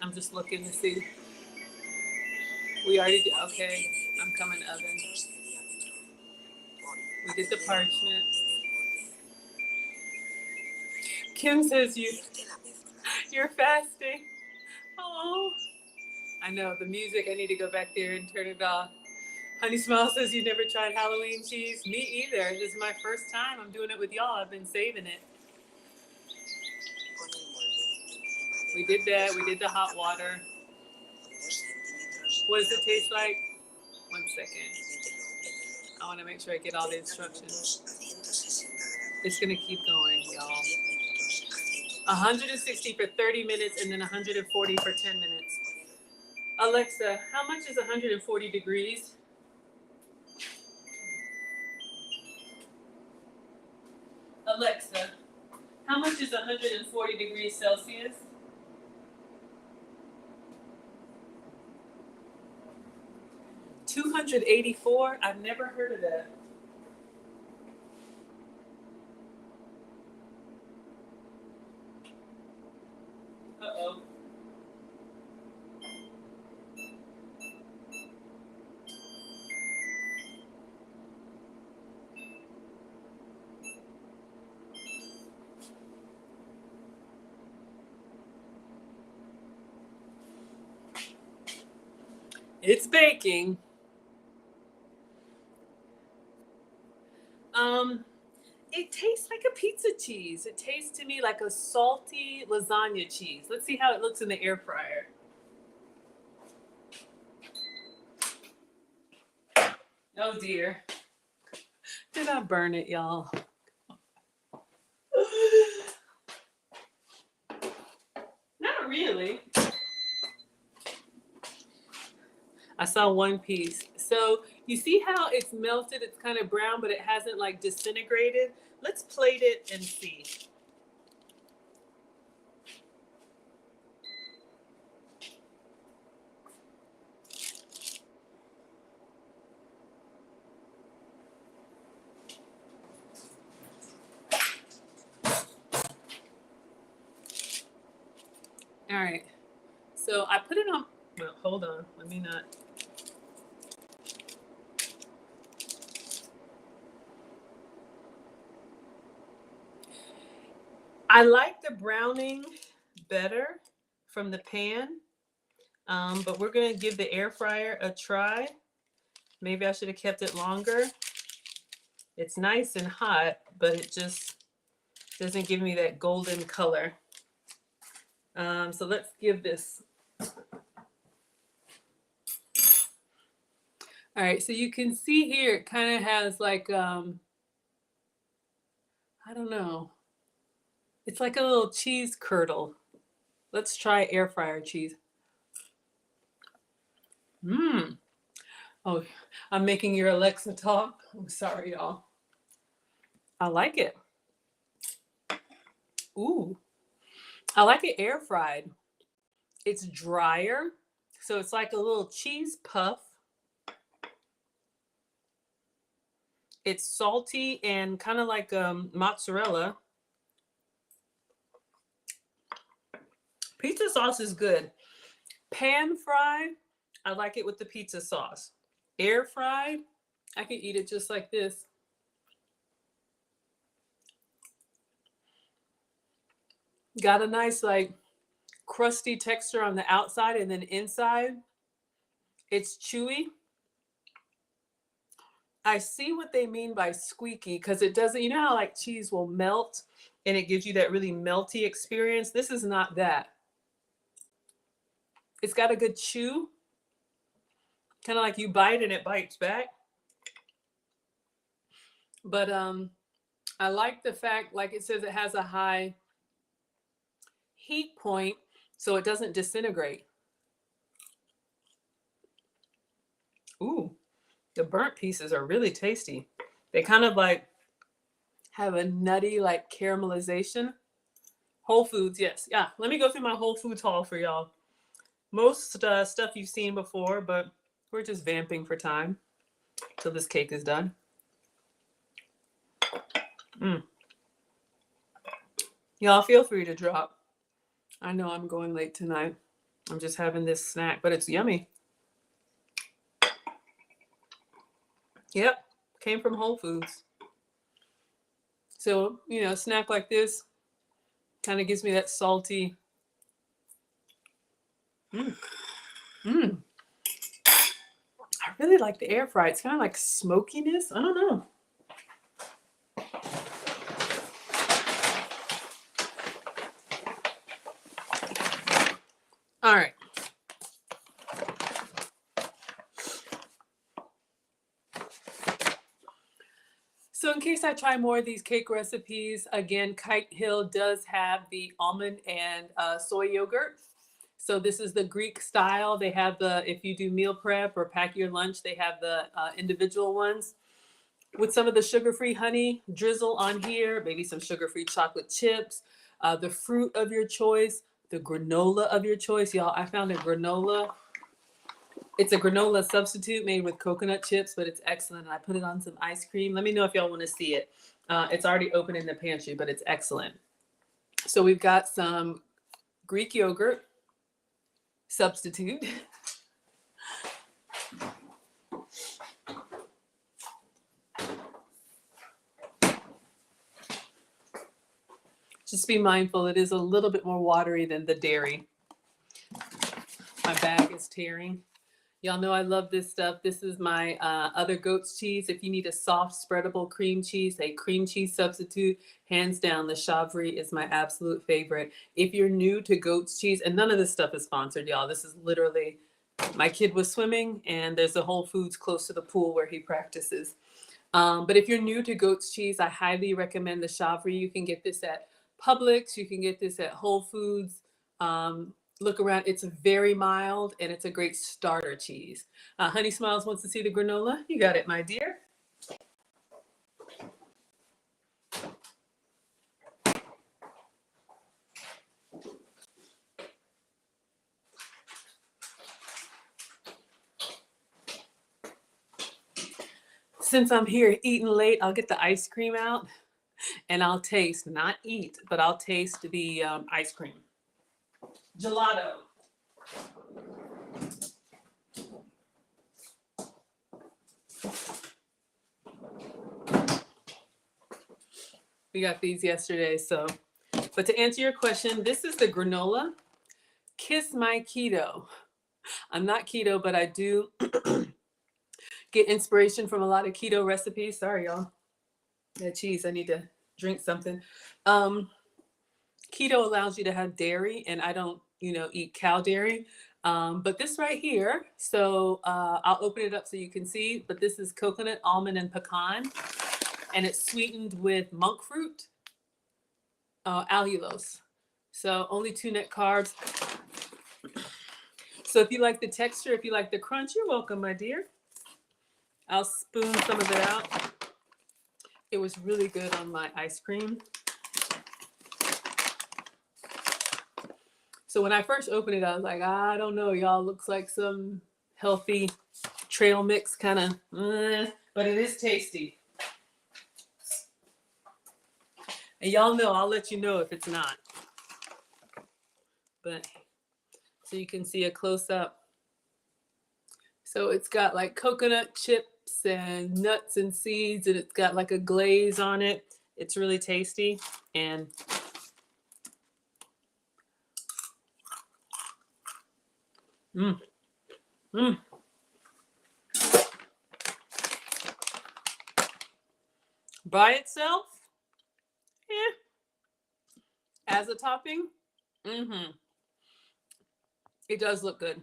I'm just looking to see. We already did. Okay, I'm coming oven. We did the parchment. Kim says you're fasting. Oh, I know the music. I need to go back there and turn it off. Honey Smile says you never tried Halloween cheese. Me either. This is my first time. I'm doing it with y'all. I've been saving it. We did that. We did the hot water. What does it taste like? 1 second. I want to make sure I get all the instructions. It's going to keep going, y'all. 160 for 30 minutes and then 140 for 10 minutes. Alexa, how much is 140 degrees? Alexa, how much is 140 degrees Celsius? $284? I've never heard of that. Uh-oh. It's baking. It tastes like a pizza cheese. It tastes to me like a salty lasagna cheese. Let's see how it looks in the air fryer. Oh dear. Did I burn it, y'all? Not really. I saw one piece. So you see how it's melted? It's kind of brown, but it hasn't like disintegrated. Let's plate it and see. All right. So I put it on. Well, hold on. Let me not. I like the browning better from the pan, but we're going to give the air fryer a try. Maybe I should have kept it longer. It's nice and hot, but it just doesn't give me that golden color. So let's give this All right, so you can see here it kind of has like I don't know. It's like a little cheese curdle. Let's try air fryer cheese. Mmm. Oh, I'm making your Alexa talk. I'm sorry, y'all. I like it. Ooh, I like it air fried. It's drier, so it's like a little cheese puff. It's salty and kind of like mozzarella. Pizza sauce is good. Pan fried, I like it with the pizza sauce. Air fried, I can eat it just like this. Got a nice like crusty texture on the outside, and then inside it's chewy. I see what they mean by squeaky because it doesn't, you know how like cheese will melt and it gives you that really melty experience? This is not that. It's got a good chew, kind of like you bite and it bites back. But I like the fact, like it says, it has a high heat point so it doesn't disintegrate. Ooh, the burnt pieces are really tasty. They kind of like have a nutty like caramelization. Whole Foods, yes. Yeah, let me go through my Whole Foods haul for y'all. Most stuff you've seen before, but we're just vamping for time till this cake is done. Y'all feel free to drop. I know I'm going late tonight. I'm just having this snack, but it's yummy. Yep, came from Whole Foods. So, you know, a snack like this kind of gives me that salty. I really like the air fry. It's kind of like smokiness. I don't know. All right. So in case I try more of these cake recipes, again, Kite Hill does have the almond and soy yogurt. So this is the Greek style. They have the, if you do meal prep or pack your lunch, they have the individual ones with some of the sugar-free honey drizzle on here, maybe some sugar-free chocolate chips, the fruit of your choice, the granola of your choice. Y'all, I found a granola. It's a granola substitute made with coconut chips, but it's excellent. I put it on some ice cream. Let me know if y'all want to see it. It's already open in the pantry, but it's excellent. So we've got some Greek yogurt substitute. Just be mindful, it is a little bit more watery than the dairy. My bag is tearing. Y'all know I love this stuff. This is my other goat's cheese. If you need a soft, spreadable cream cheese, a cream cheese substitute, hands down, the Chavry is my absolute favorite. If you're new to goat's cheese, and none of this stuff is sponsored, y'all. This is literally, my kid was swimming, and there's a Whole Foods close to the pool where he practices. But if you're new to goat's cheese, I highly recommend the Chavry. You can get this at Publix. You can get this at Whole Foods. Look around. It's very mild, and it's a great starter cheese. Honey Smiles wants to see the granola. You got it, my dear. Since I'm here eating late, I'll get the ice cream out, and I'll taste, not eat, but I'll taste the ice cream. Gelato. We got these yesterday, so. But to answer your question, this is the granola. Kiss my keto. I'm not keto, but I do get inspiration from a lot of keto recipes. Sorry, y'all. That cheese, I need to drink something. Keto allows you to have dairy, and I don't eat cow dairy. But this right here, so I'll open it up so you can see, but this is coconut, almond, and pecan, and it's sweetened with monk fruit, allulose. So only 2 net carbs. So if you like the texture, if you like the crunch, you're welcome, my dear. I'll spoon some of it out. It was really good on my ice cream. So when I first opened it, I was like, I don't know, y'all, looks like some healthy trail mix kind of, but it is tasty. And y'all know, I'll let you know if it's not. But so you can see a close up. So it's got like coconut chips and nuts and seeds, and it's got like a glaze on it. It's really tasty. And by itself, as a topping, it does look good.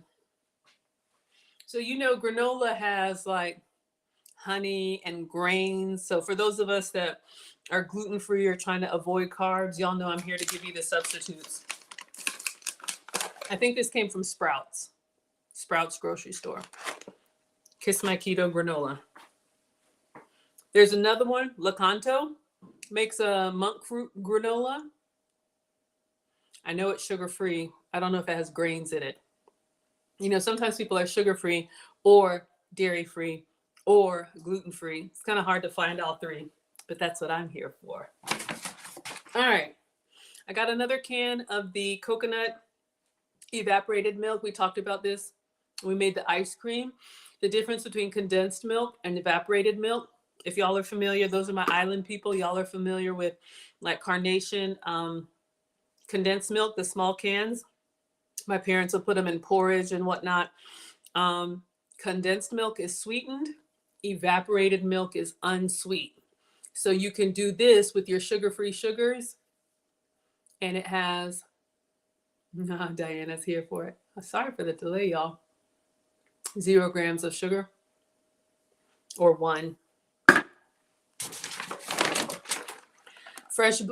So granola has like honey and grains. So for those of us that are gluten-free or trying to avoid carbs, y'all know I'm here to give you the substitutes. I think this came from Sprouts grocery store. Kiss My Keto granola. There's another one, Lakanto, makes a monk fruit granola. I know it's sugar-free. I don't know if it has grains in it. Sometimes people are sugar-free or dairy-free or gluten-free. It's kind of hard to find all 3, but that's what I'm here for. All right. I got another can of the coconut evaporated milk. We talked about this. We made the ice cream. The difference between condensed milk and evaporated milk. If y'all are familiar, those are my island people. Y'all are familiar with like Carnation condensed milk, the small cans. My parents will put them in porridge and whatnot. Condensed milk is sweetened. Evaporated milk is unsweet. So you can do this with your sugar-free sugars. And it has, Diana's here for it. Sorry for the delay, y'all. 0 grams of sugar or 1. Fresh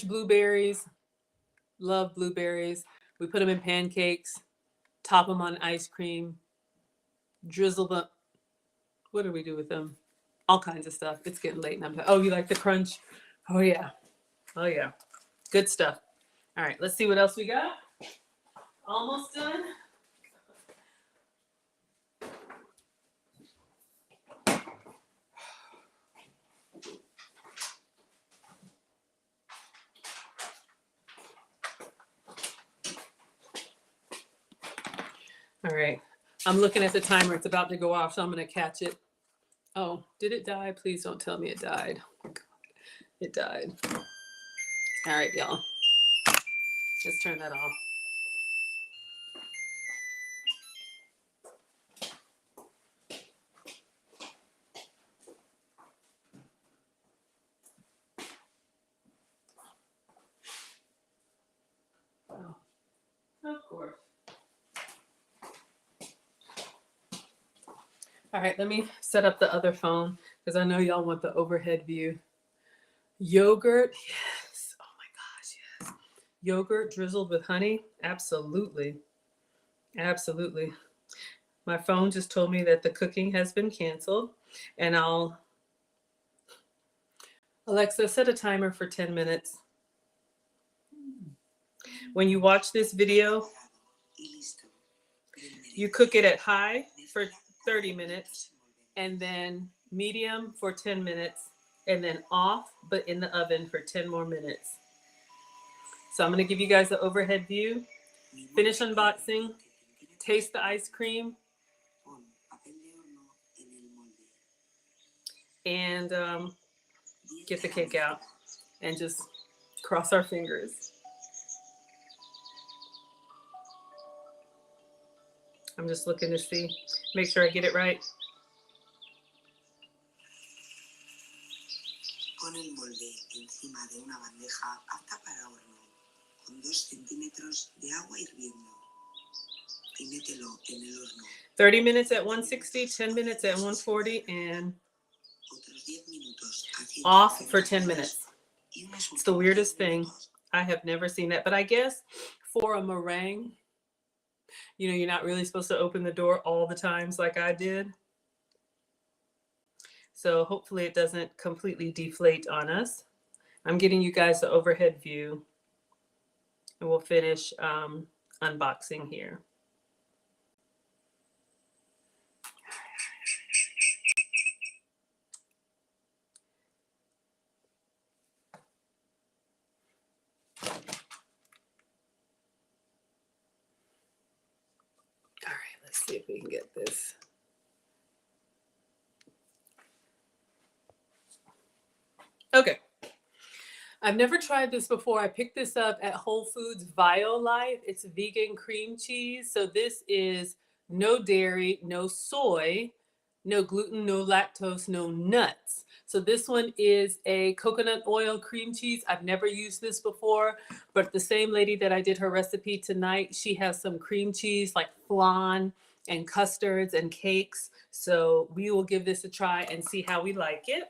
blueberries. Love blueberries. We put them in pancakes, top them on ice cream, drizzle them. What do we do with them? All kinds of stuff. It's getting late and I'm like, oh, you like the crunch? Oh yeah. Oh yeah. Good stuff. All right, let's see what else we got. Almost done. All right. I'm looking at the timer. It's about to go off, so I'm going to catch it. Oh, did it die? Please don't tell me it died. It died. All right, y'all. Let's turn that off. Oh, of course. All right, let me set up the other phone because I know y'all want the overhead view. Yogurt, yes. Oh my gosh, yes. Yogurt drizzled with honey, absolutely. Absolutely. My phone just told me that the cooking has been canceled, and Alexa, set a timer for 10 minutes. When you watch this video, you cook it at high for 30 minutes, and then medium for 10 minutes, and then off, but in the oven for 10 more minutes. So I'm going to give you guys the overhead view. Finish unboxing, taste the ice cream, and get the cake out and just cross our fingers. I'm just looking to see, make sure I get it right. Pon el molde encima de una bandeja apta para horno con 2 centímetros de agua hirviendo y mételo en el horno. 30 minutes at 160, 10 minutes at 140, and Otros 10 minutos a off 150 for 10 grados minutes. y unos It's the últimos weirdest 10 thing. minutos. I have never seen that, but I guess for a meringue, you're not really supposed to open the door all the times like I did. So hopefully it doesn't completely deflate on us. I'm getting you guys the overhead view, and we'll finish unboxing here. All right, let's see if we can get this. Okay. I've never tried this before. I picked this up at Whole Foods Violife. It's vegan cream cheese. So this is no dairy, no soy, no gluten, no lactose, no nuts. So this one is a coconut oil cream cheese. I've never used this before, but the same lady that I did her recipe tonight, she has some cream cheese like flan and custards and cakes. So we will give this a try and see how we like it.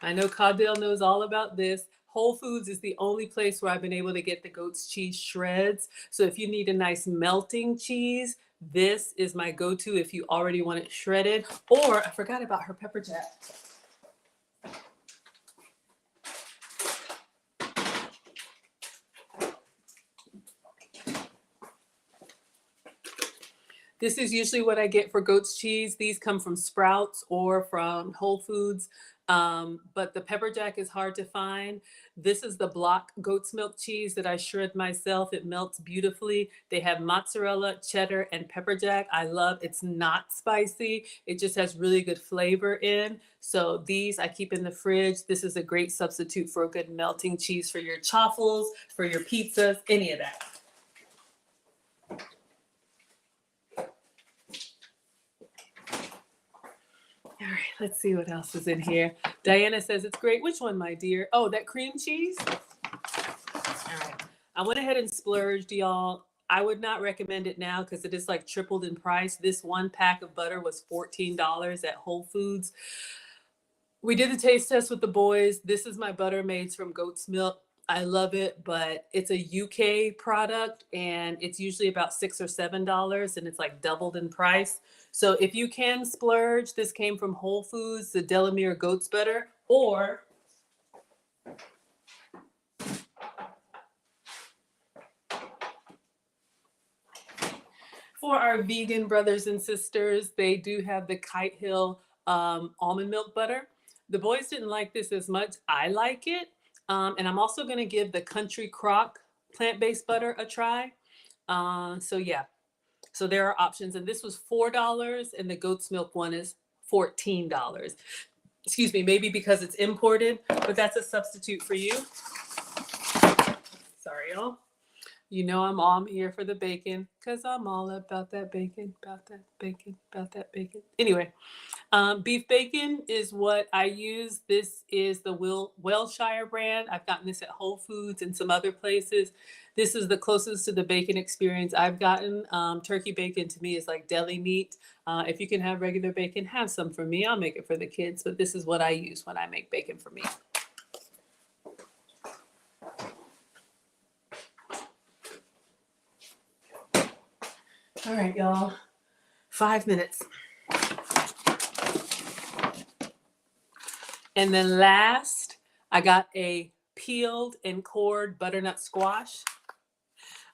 I know Caudale knows all about this. Whole Foods is the only place where I've been able to get the goat's cheese shreds. So if you need a nice melting cheese, this is my go-to if you already want it shredded. Or I forgot about her pepper jack. This is usually what I get for goat's cheese. These come from Sprouts or from Whole Foods. But the pepper jack is hard to find. This is the block goat's milk cheese that I shred myself. It melts beautifully. They have mozzarella, cheddar, and pepper jack. I love it's not spicy. It just has really good flavor in. So these I keep in the fridge. This is a great substitute for a good melting cheese for your chaffles, for your pizzas, any of that. All right, let's see what else is in here. Diana says it's great. Which one, my dear? Oh, that cream cheese? All right. I went ahead and splurged, y'all. I would not recommend it now because it is like tripled in price. This one pack of butter was $14 at Whole Foods. We did the taste test with the boys. This is my butter made from goat's milk. I love it, but it's a UK product and it's usually about $6 or $7 and it's like doubled in price. So if you can splurge, this came from Whole Foods, the Delamere goat's butter, or for our vegan brothers and sisters, they do have the Kite Hill almond milk butter. The boys didn't like this as much. I like it. And I'm also going to give the Country Crock plant-based butter a try. So yeah, so there are options. And this was $4 and the goat's milk one is $14. Excuse me, maybe because it's imported, but that's a substitute for you. Sorry, y'all. You know I'm here for the bacon because I'm all about that bacon, about that bacon, about that bacon. Anyway, beef bacon is what I use. This is the Welshire brand. I've gotten this at Whole Foods and some other places. This is the closest to the bacon experience I've gotten. Turkey bacon to me is like deli meat. If you can have regular bacon, have some for me. I'll make it for the kids, but this is what I use when I make bacon for me. All right, y'all. 5 minutes. And then last, I got a peeled and cored butternut squash.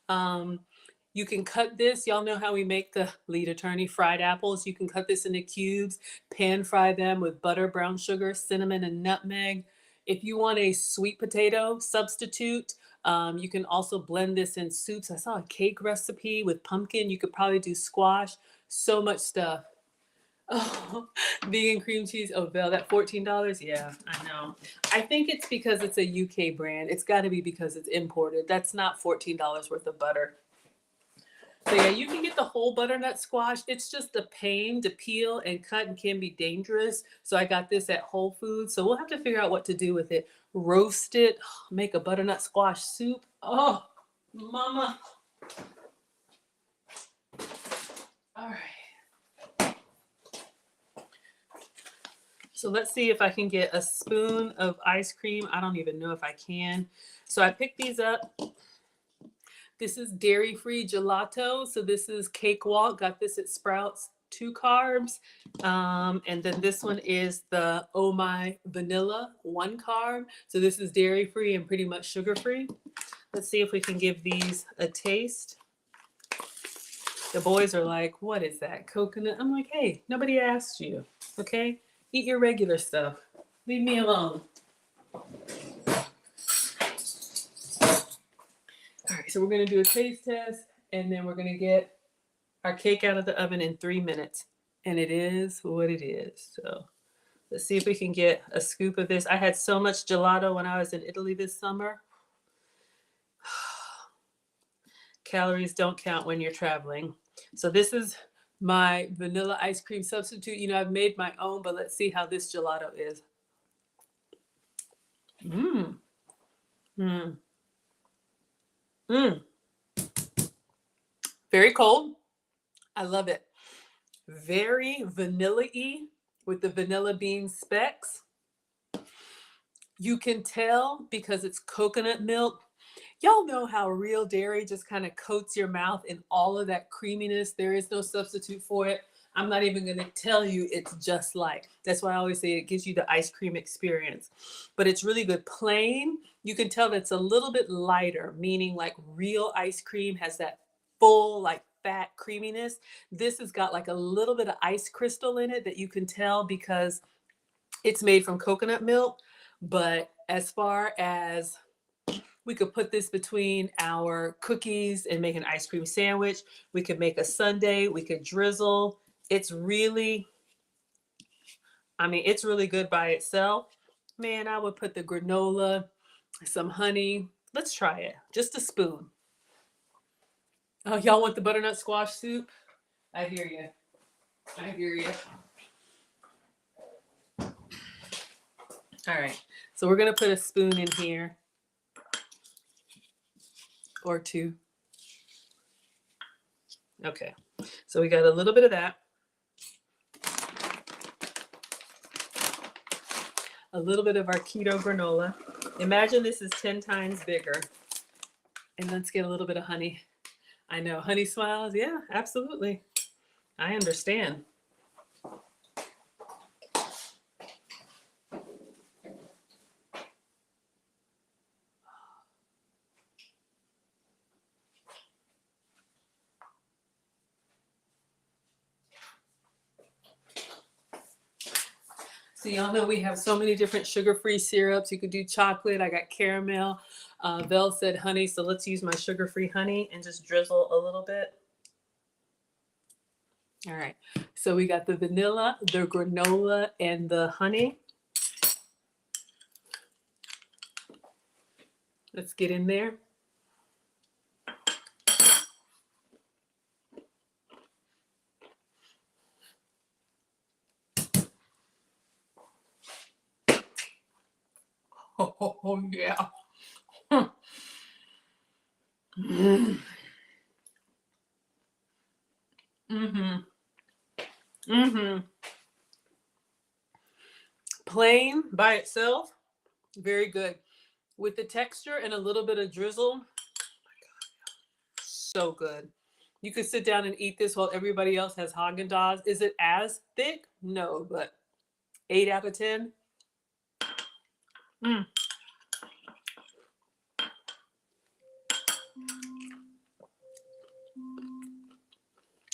You can cut this. Y'all know how we make the lead attorney fried apples. You can cut this into cubes, pan fry them with butter, brown sugar, cinnamon, and nutmeg. If you want a sweet potato substitute, you can also blend this in soups. I saw a cake recipe with pumpkin. You could probably do squash. So much stuff. Oh, vegan cream cheese. Oh, Belle, that $14? Yeah, I know. I think it's because it's a UK brand. It's got to be because it's imported. That's not $14 worth of butter. So yeah, you can get the whole butternut squash. It's just a pain to peel and cut and can be dangerous. So I got this at Whole Foods. So we'll have to figure out what to do with it. roast it, make a butternut squash soup. Oh, mama. All right. So let's see if I can get a spoon of ice cream. I don't even know if I can. So I picked these up. This is dairy-free gelato. So this is Cakewalk. Got this at Sprouts, 2 carbs. And then this one is the Oh My Vanilla, 1 carb. So this is dairy-free and pretty much sugar-free. Let's see if we can give these a taste. The boys are like, what is that, coconut? I'm like, hey, nobody asked you, okay? Eat your regular stuff. Leave me alone. All right, so we're gonna do a taste test, and then we're gonna get our cake out of the oven in 3 minutes. And it is what it is. So let's see if we can get a scoop of this. I had so much gelato when I was in Italy this summer. Calories don't count when you're traveling. So this is my vanilla ice cream substitute. You know, I've made my own, but let's see how this gelato is. Mmm. Mmm. Mmm. Very cold. I love it. Very vanilla-y with the vanilla bean specks. You can tell because it's coconut milk. Y'all know how real dairy just kind of coats your mouth in all of that creaminess. There is no substitute for it. I'm not even going to tell you it's just like. That's why I always say it gives you the ice cream experience. But it's really good. Plain, you can tell that's a little bit lighter, meaning like real ice cream has that full, like fat creaminess. This has got like a little bit of ice crystal in it that you can tell because it's made from coconut milk. But as far as we could put this between our cookies and make an ice cream sandwich. We could make a sundae. We could drizzle. It's really, it's really good by itself. Man, I would put the granola, some honey. Let's try it. Just a spoon. Oh, y'all want the butternut squash soup? I hear you. I hear you. All right. So we're going to put a spoon in here or 2. Okay. So we got a little bit of that. A little bit of our keto granola. Imagine this is 10 times bigger. And let's get a little bit of honey. I know, honey smiles. Yeah, absolutely. I understand. So y'all know we have so many different sugar-free syrups. You could do chocolate. I got caramel. Vel said honey, so let's use my sugar-free honey and just drizzle a little bit. All right. So we got the vanilla, the granola, and the honey. Let's get in there. Oh yeah. Mm. Mm-hmm. Mm-hmm. Plain by itself, very good. With the texture and a little bit of drizzle, so good. You could sit down and eat this while everybody else has Haagen-Dazs. Is it as thick? No, but 8 out of 10. Mm.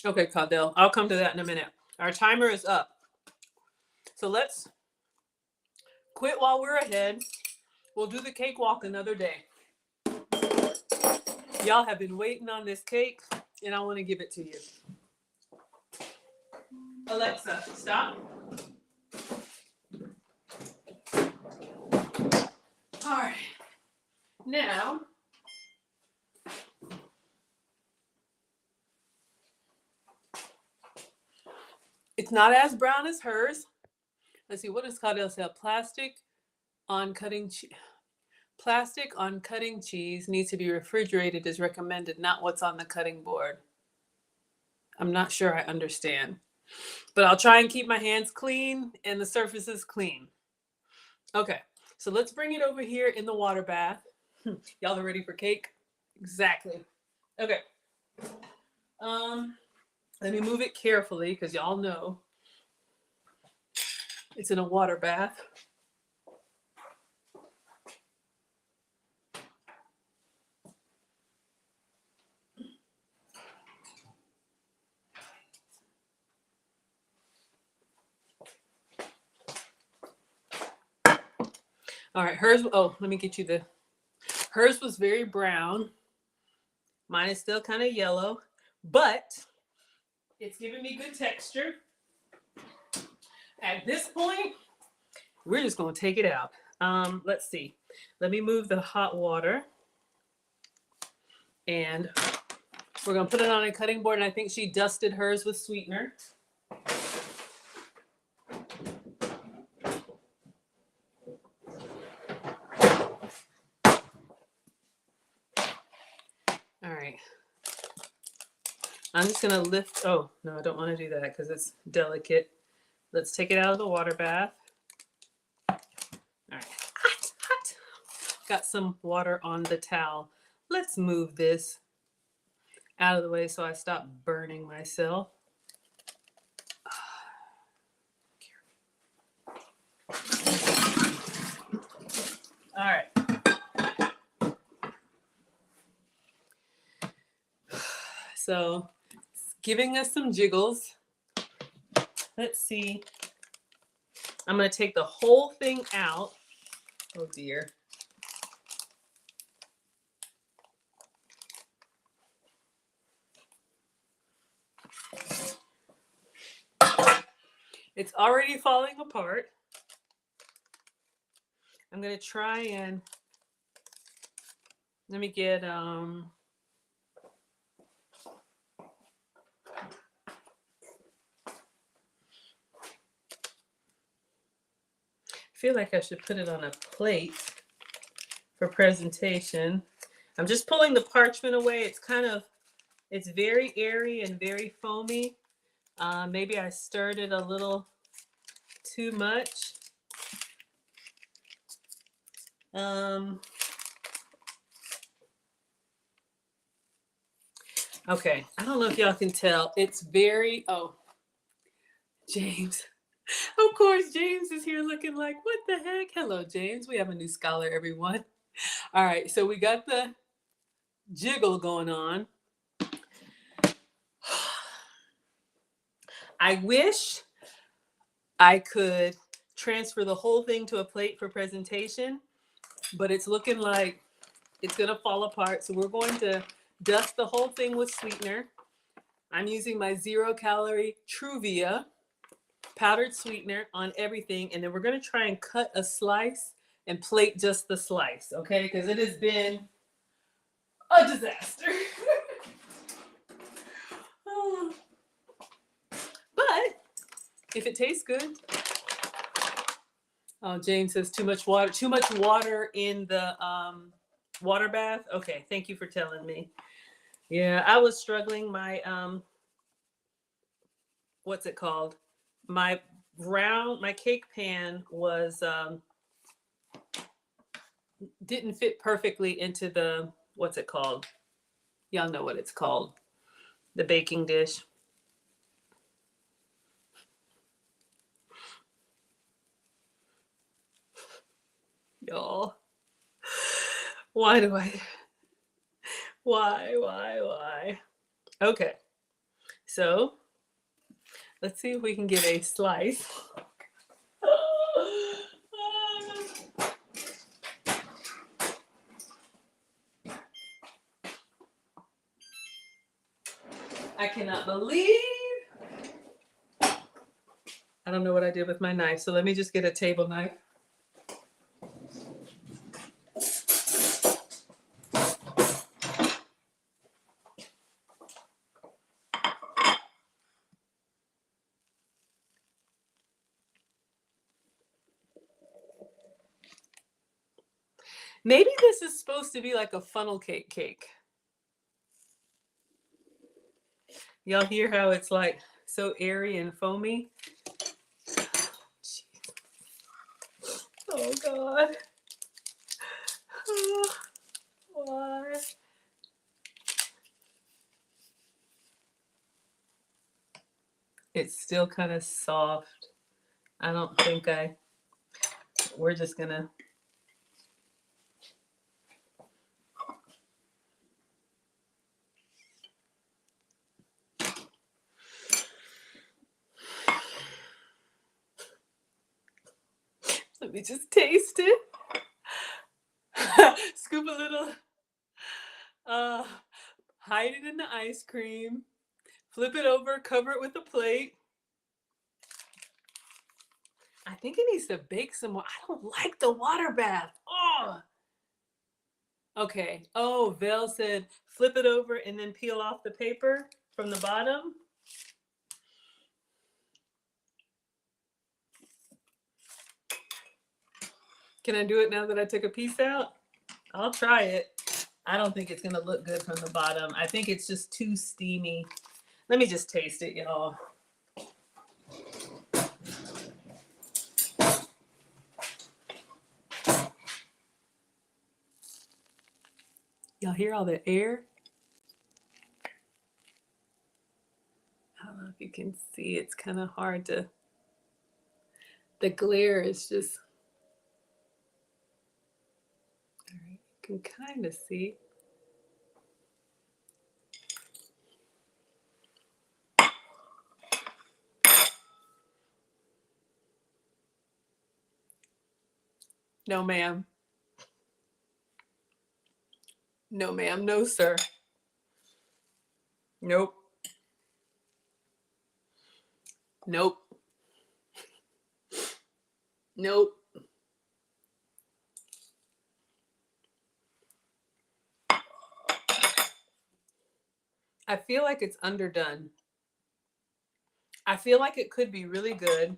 Okay, Caudell, I'll come to that in a minute. Our timer is up. So let's quit while we're ahead. We'll do the cakewalk another day. Y'all have been waiting on this cake, and I want to give it to you. Alexa, stop. All right. Now, it's not as brown as hers. Let's see, what does Caudell say? Plastic on cutting Plastic on cutting cheese needs to be refrigerated as recommended, not what's on the cutting board. I'm not sure I understand. But I'll try and keep my hands clean and the surfaces clean. Okay, so let's bring it over here in the water bath. Y'all are ready for cake? Exactly. Okay. Let me move it carefully because y'all know it's in a water bath. All right, hers, oh, let me get you hers was very brown. Mine is still kind of yellow, but it's giving me good texture. At this point, we're just gonna take it out. Let's see. Let me move the hot water. And we're gonna put it on a cutting board, and I think she dusted hers with sweetener. All right. I'm just gonna lift, oh, no, I don't wanna do that because it's delicate. Let's take it out of the water bath. All right, hot. Got some water on the towel. Let's move this out of the way so I stop burning myself. All right. So it's giving us some jiggles. Let's see. I'm gonna take the whole thing out. Oh dear. It's already falling apart. I'm gonna try and let me get I feel like I should put it on a plate for presentation. I'm just pulling the parchment away. It's very airy and very foamy. Maybe I stirred it a little too much. Okay, I don't know if y'all can tell. It's very, oh, James. Of course, James is here looking like, what the heck? Hello, James. We have a new scholar, everyone. All right, so we got the jiggle going on. I wish I could transfer the whole thing to a plate for presentation, but it's looking like it's gonna fall apart. So we're going to dust the whole thing with sweetener. I'm using my 0-calorie Truvia powdered sweetener on everything. And then we're gonna try and cut a slice and plate just the slice, okay? Because it has been a disaster. But if it tastes good. Oh, James says too much water in the water bath. Okay, thank you for telling me. Yeah, I was struggling. My what's it called? My cake pan was didn't fit perfectly into the what's it called? Y'all know what it's called. The baking dish. Y'all. Why do I why? Okay. So let's see if we can get a slice. I cannot believe. I don't know what I did with my knife, so let me just get a table knife. Maybe this is supposed to be like a funnel cake. Y'all hear how it's like so airy and foamy? Oh God. Why? It's still kind of soft. I don't think we're just gonna. Let me just taste it. Scoop a little. Hide it in the ice cream. Flip it over, cover it with a plate. I think it needs to bake some more. I don't like the water bath. Oh. Okay. Oh, Val said flip it over and then peel off the paper from the bottom. Can I do it now that I took a piece out? I'll try it. I don't think it's going to look good from the bottom. I think it's just too steamy. Let me just taste it, y'all. Y'all hear all the air? I don't know if you can see. It's kind of hard to. The glare is just. All right, you can kind of see. No, ma'am. No, ma'am. No, sir. Nope. Nope. Nope. I feel like it's underdone. I feel like it could be really good.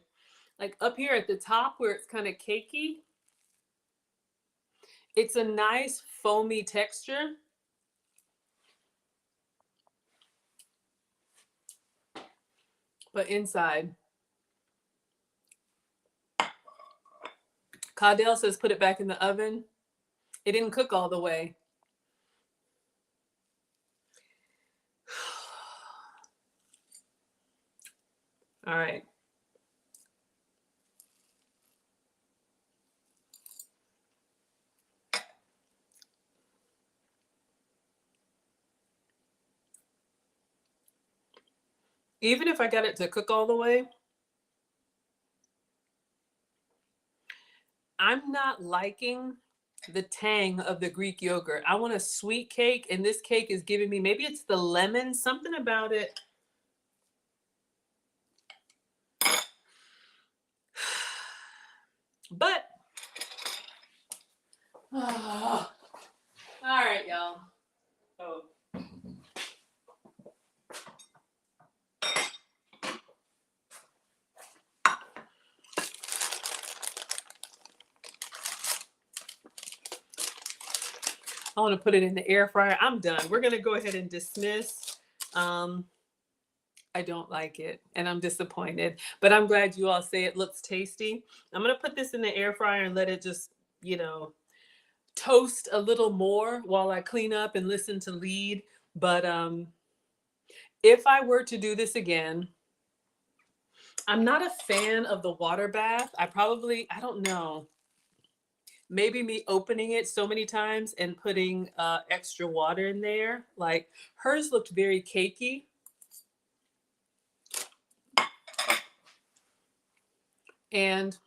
Like up here at the top where it's kind of cakey, it's a nice foamy texture. But inside, Caudell says put it back in the oven. It didn't cook all the way. All right. Even if I got it to cook all the way, I'm not liking the tang of the Greek yogurt. I want a sweet cake, and this cake is giving me, maybe it's the lemon, something about it. But, all right, y'all. Oh. I want to put it in the air fryer. I'm done. We're going to go ahead and dismiss. I don't like it and I'm disappointed, but I'm glad you all say it looks tasty. I'm going to put this in the air fryer and let it just, toast a little more while I clean up and listen to lead. But if I were to do this again, I'm not a fan of the water bath. I don't know. Maybe me opening it so many times and putting extra water in there. Like hers looked very cakey. And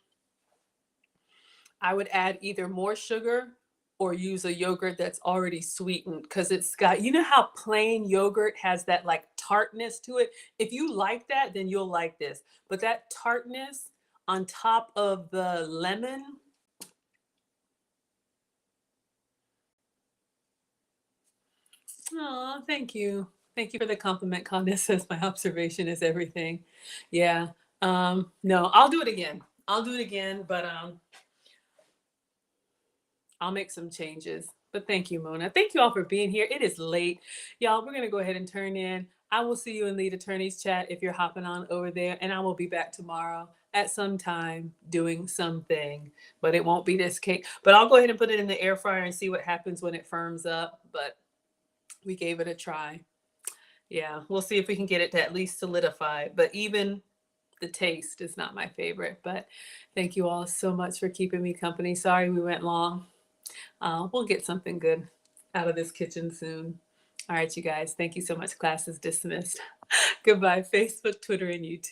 I would add either more sugar or use a yogurt that's already sweetened because it's got, you know how plain yogurt has that like tartness to it? If you like that, then you'll like this. But that tartness on top of the lemon. Oh, thank you. Thank you for the compliment. Candace says my observation is everything. Yeah. No, I'll do it again. But I'll make some changes. But thank you, Mona. Thank you all for being here. It is late. Y'all, we're going to go ahead and turn in. I will see you in Lead Attorneys Chat if you're hopping on over there. And I will be back tomorrow at some time doing something. But it won't be this cake. But I'll go ahead and put it in the air fryer and see what happens when it firms up. But we gave it a try. Yeah, we'll see if we can get it to at least solidify. But even the taste is not my favorite. But thank you all so much for keeping me company. Sorry we went long. We'll get something good out of this kitchen soon. All right, you guys. Thank you so much. Class is dismissed. Goodbye, Facebook, Twitter, and YouTube.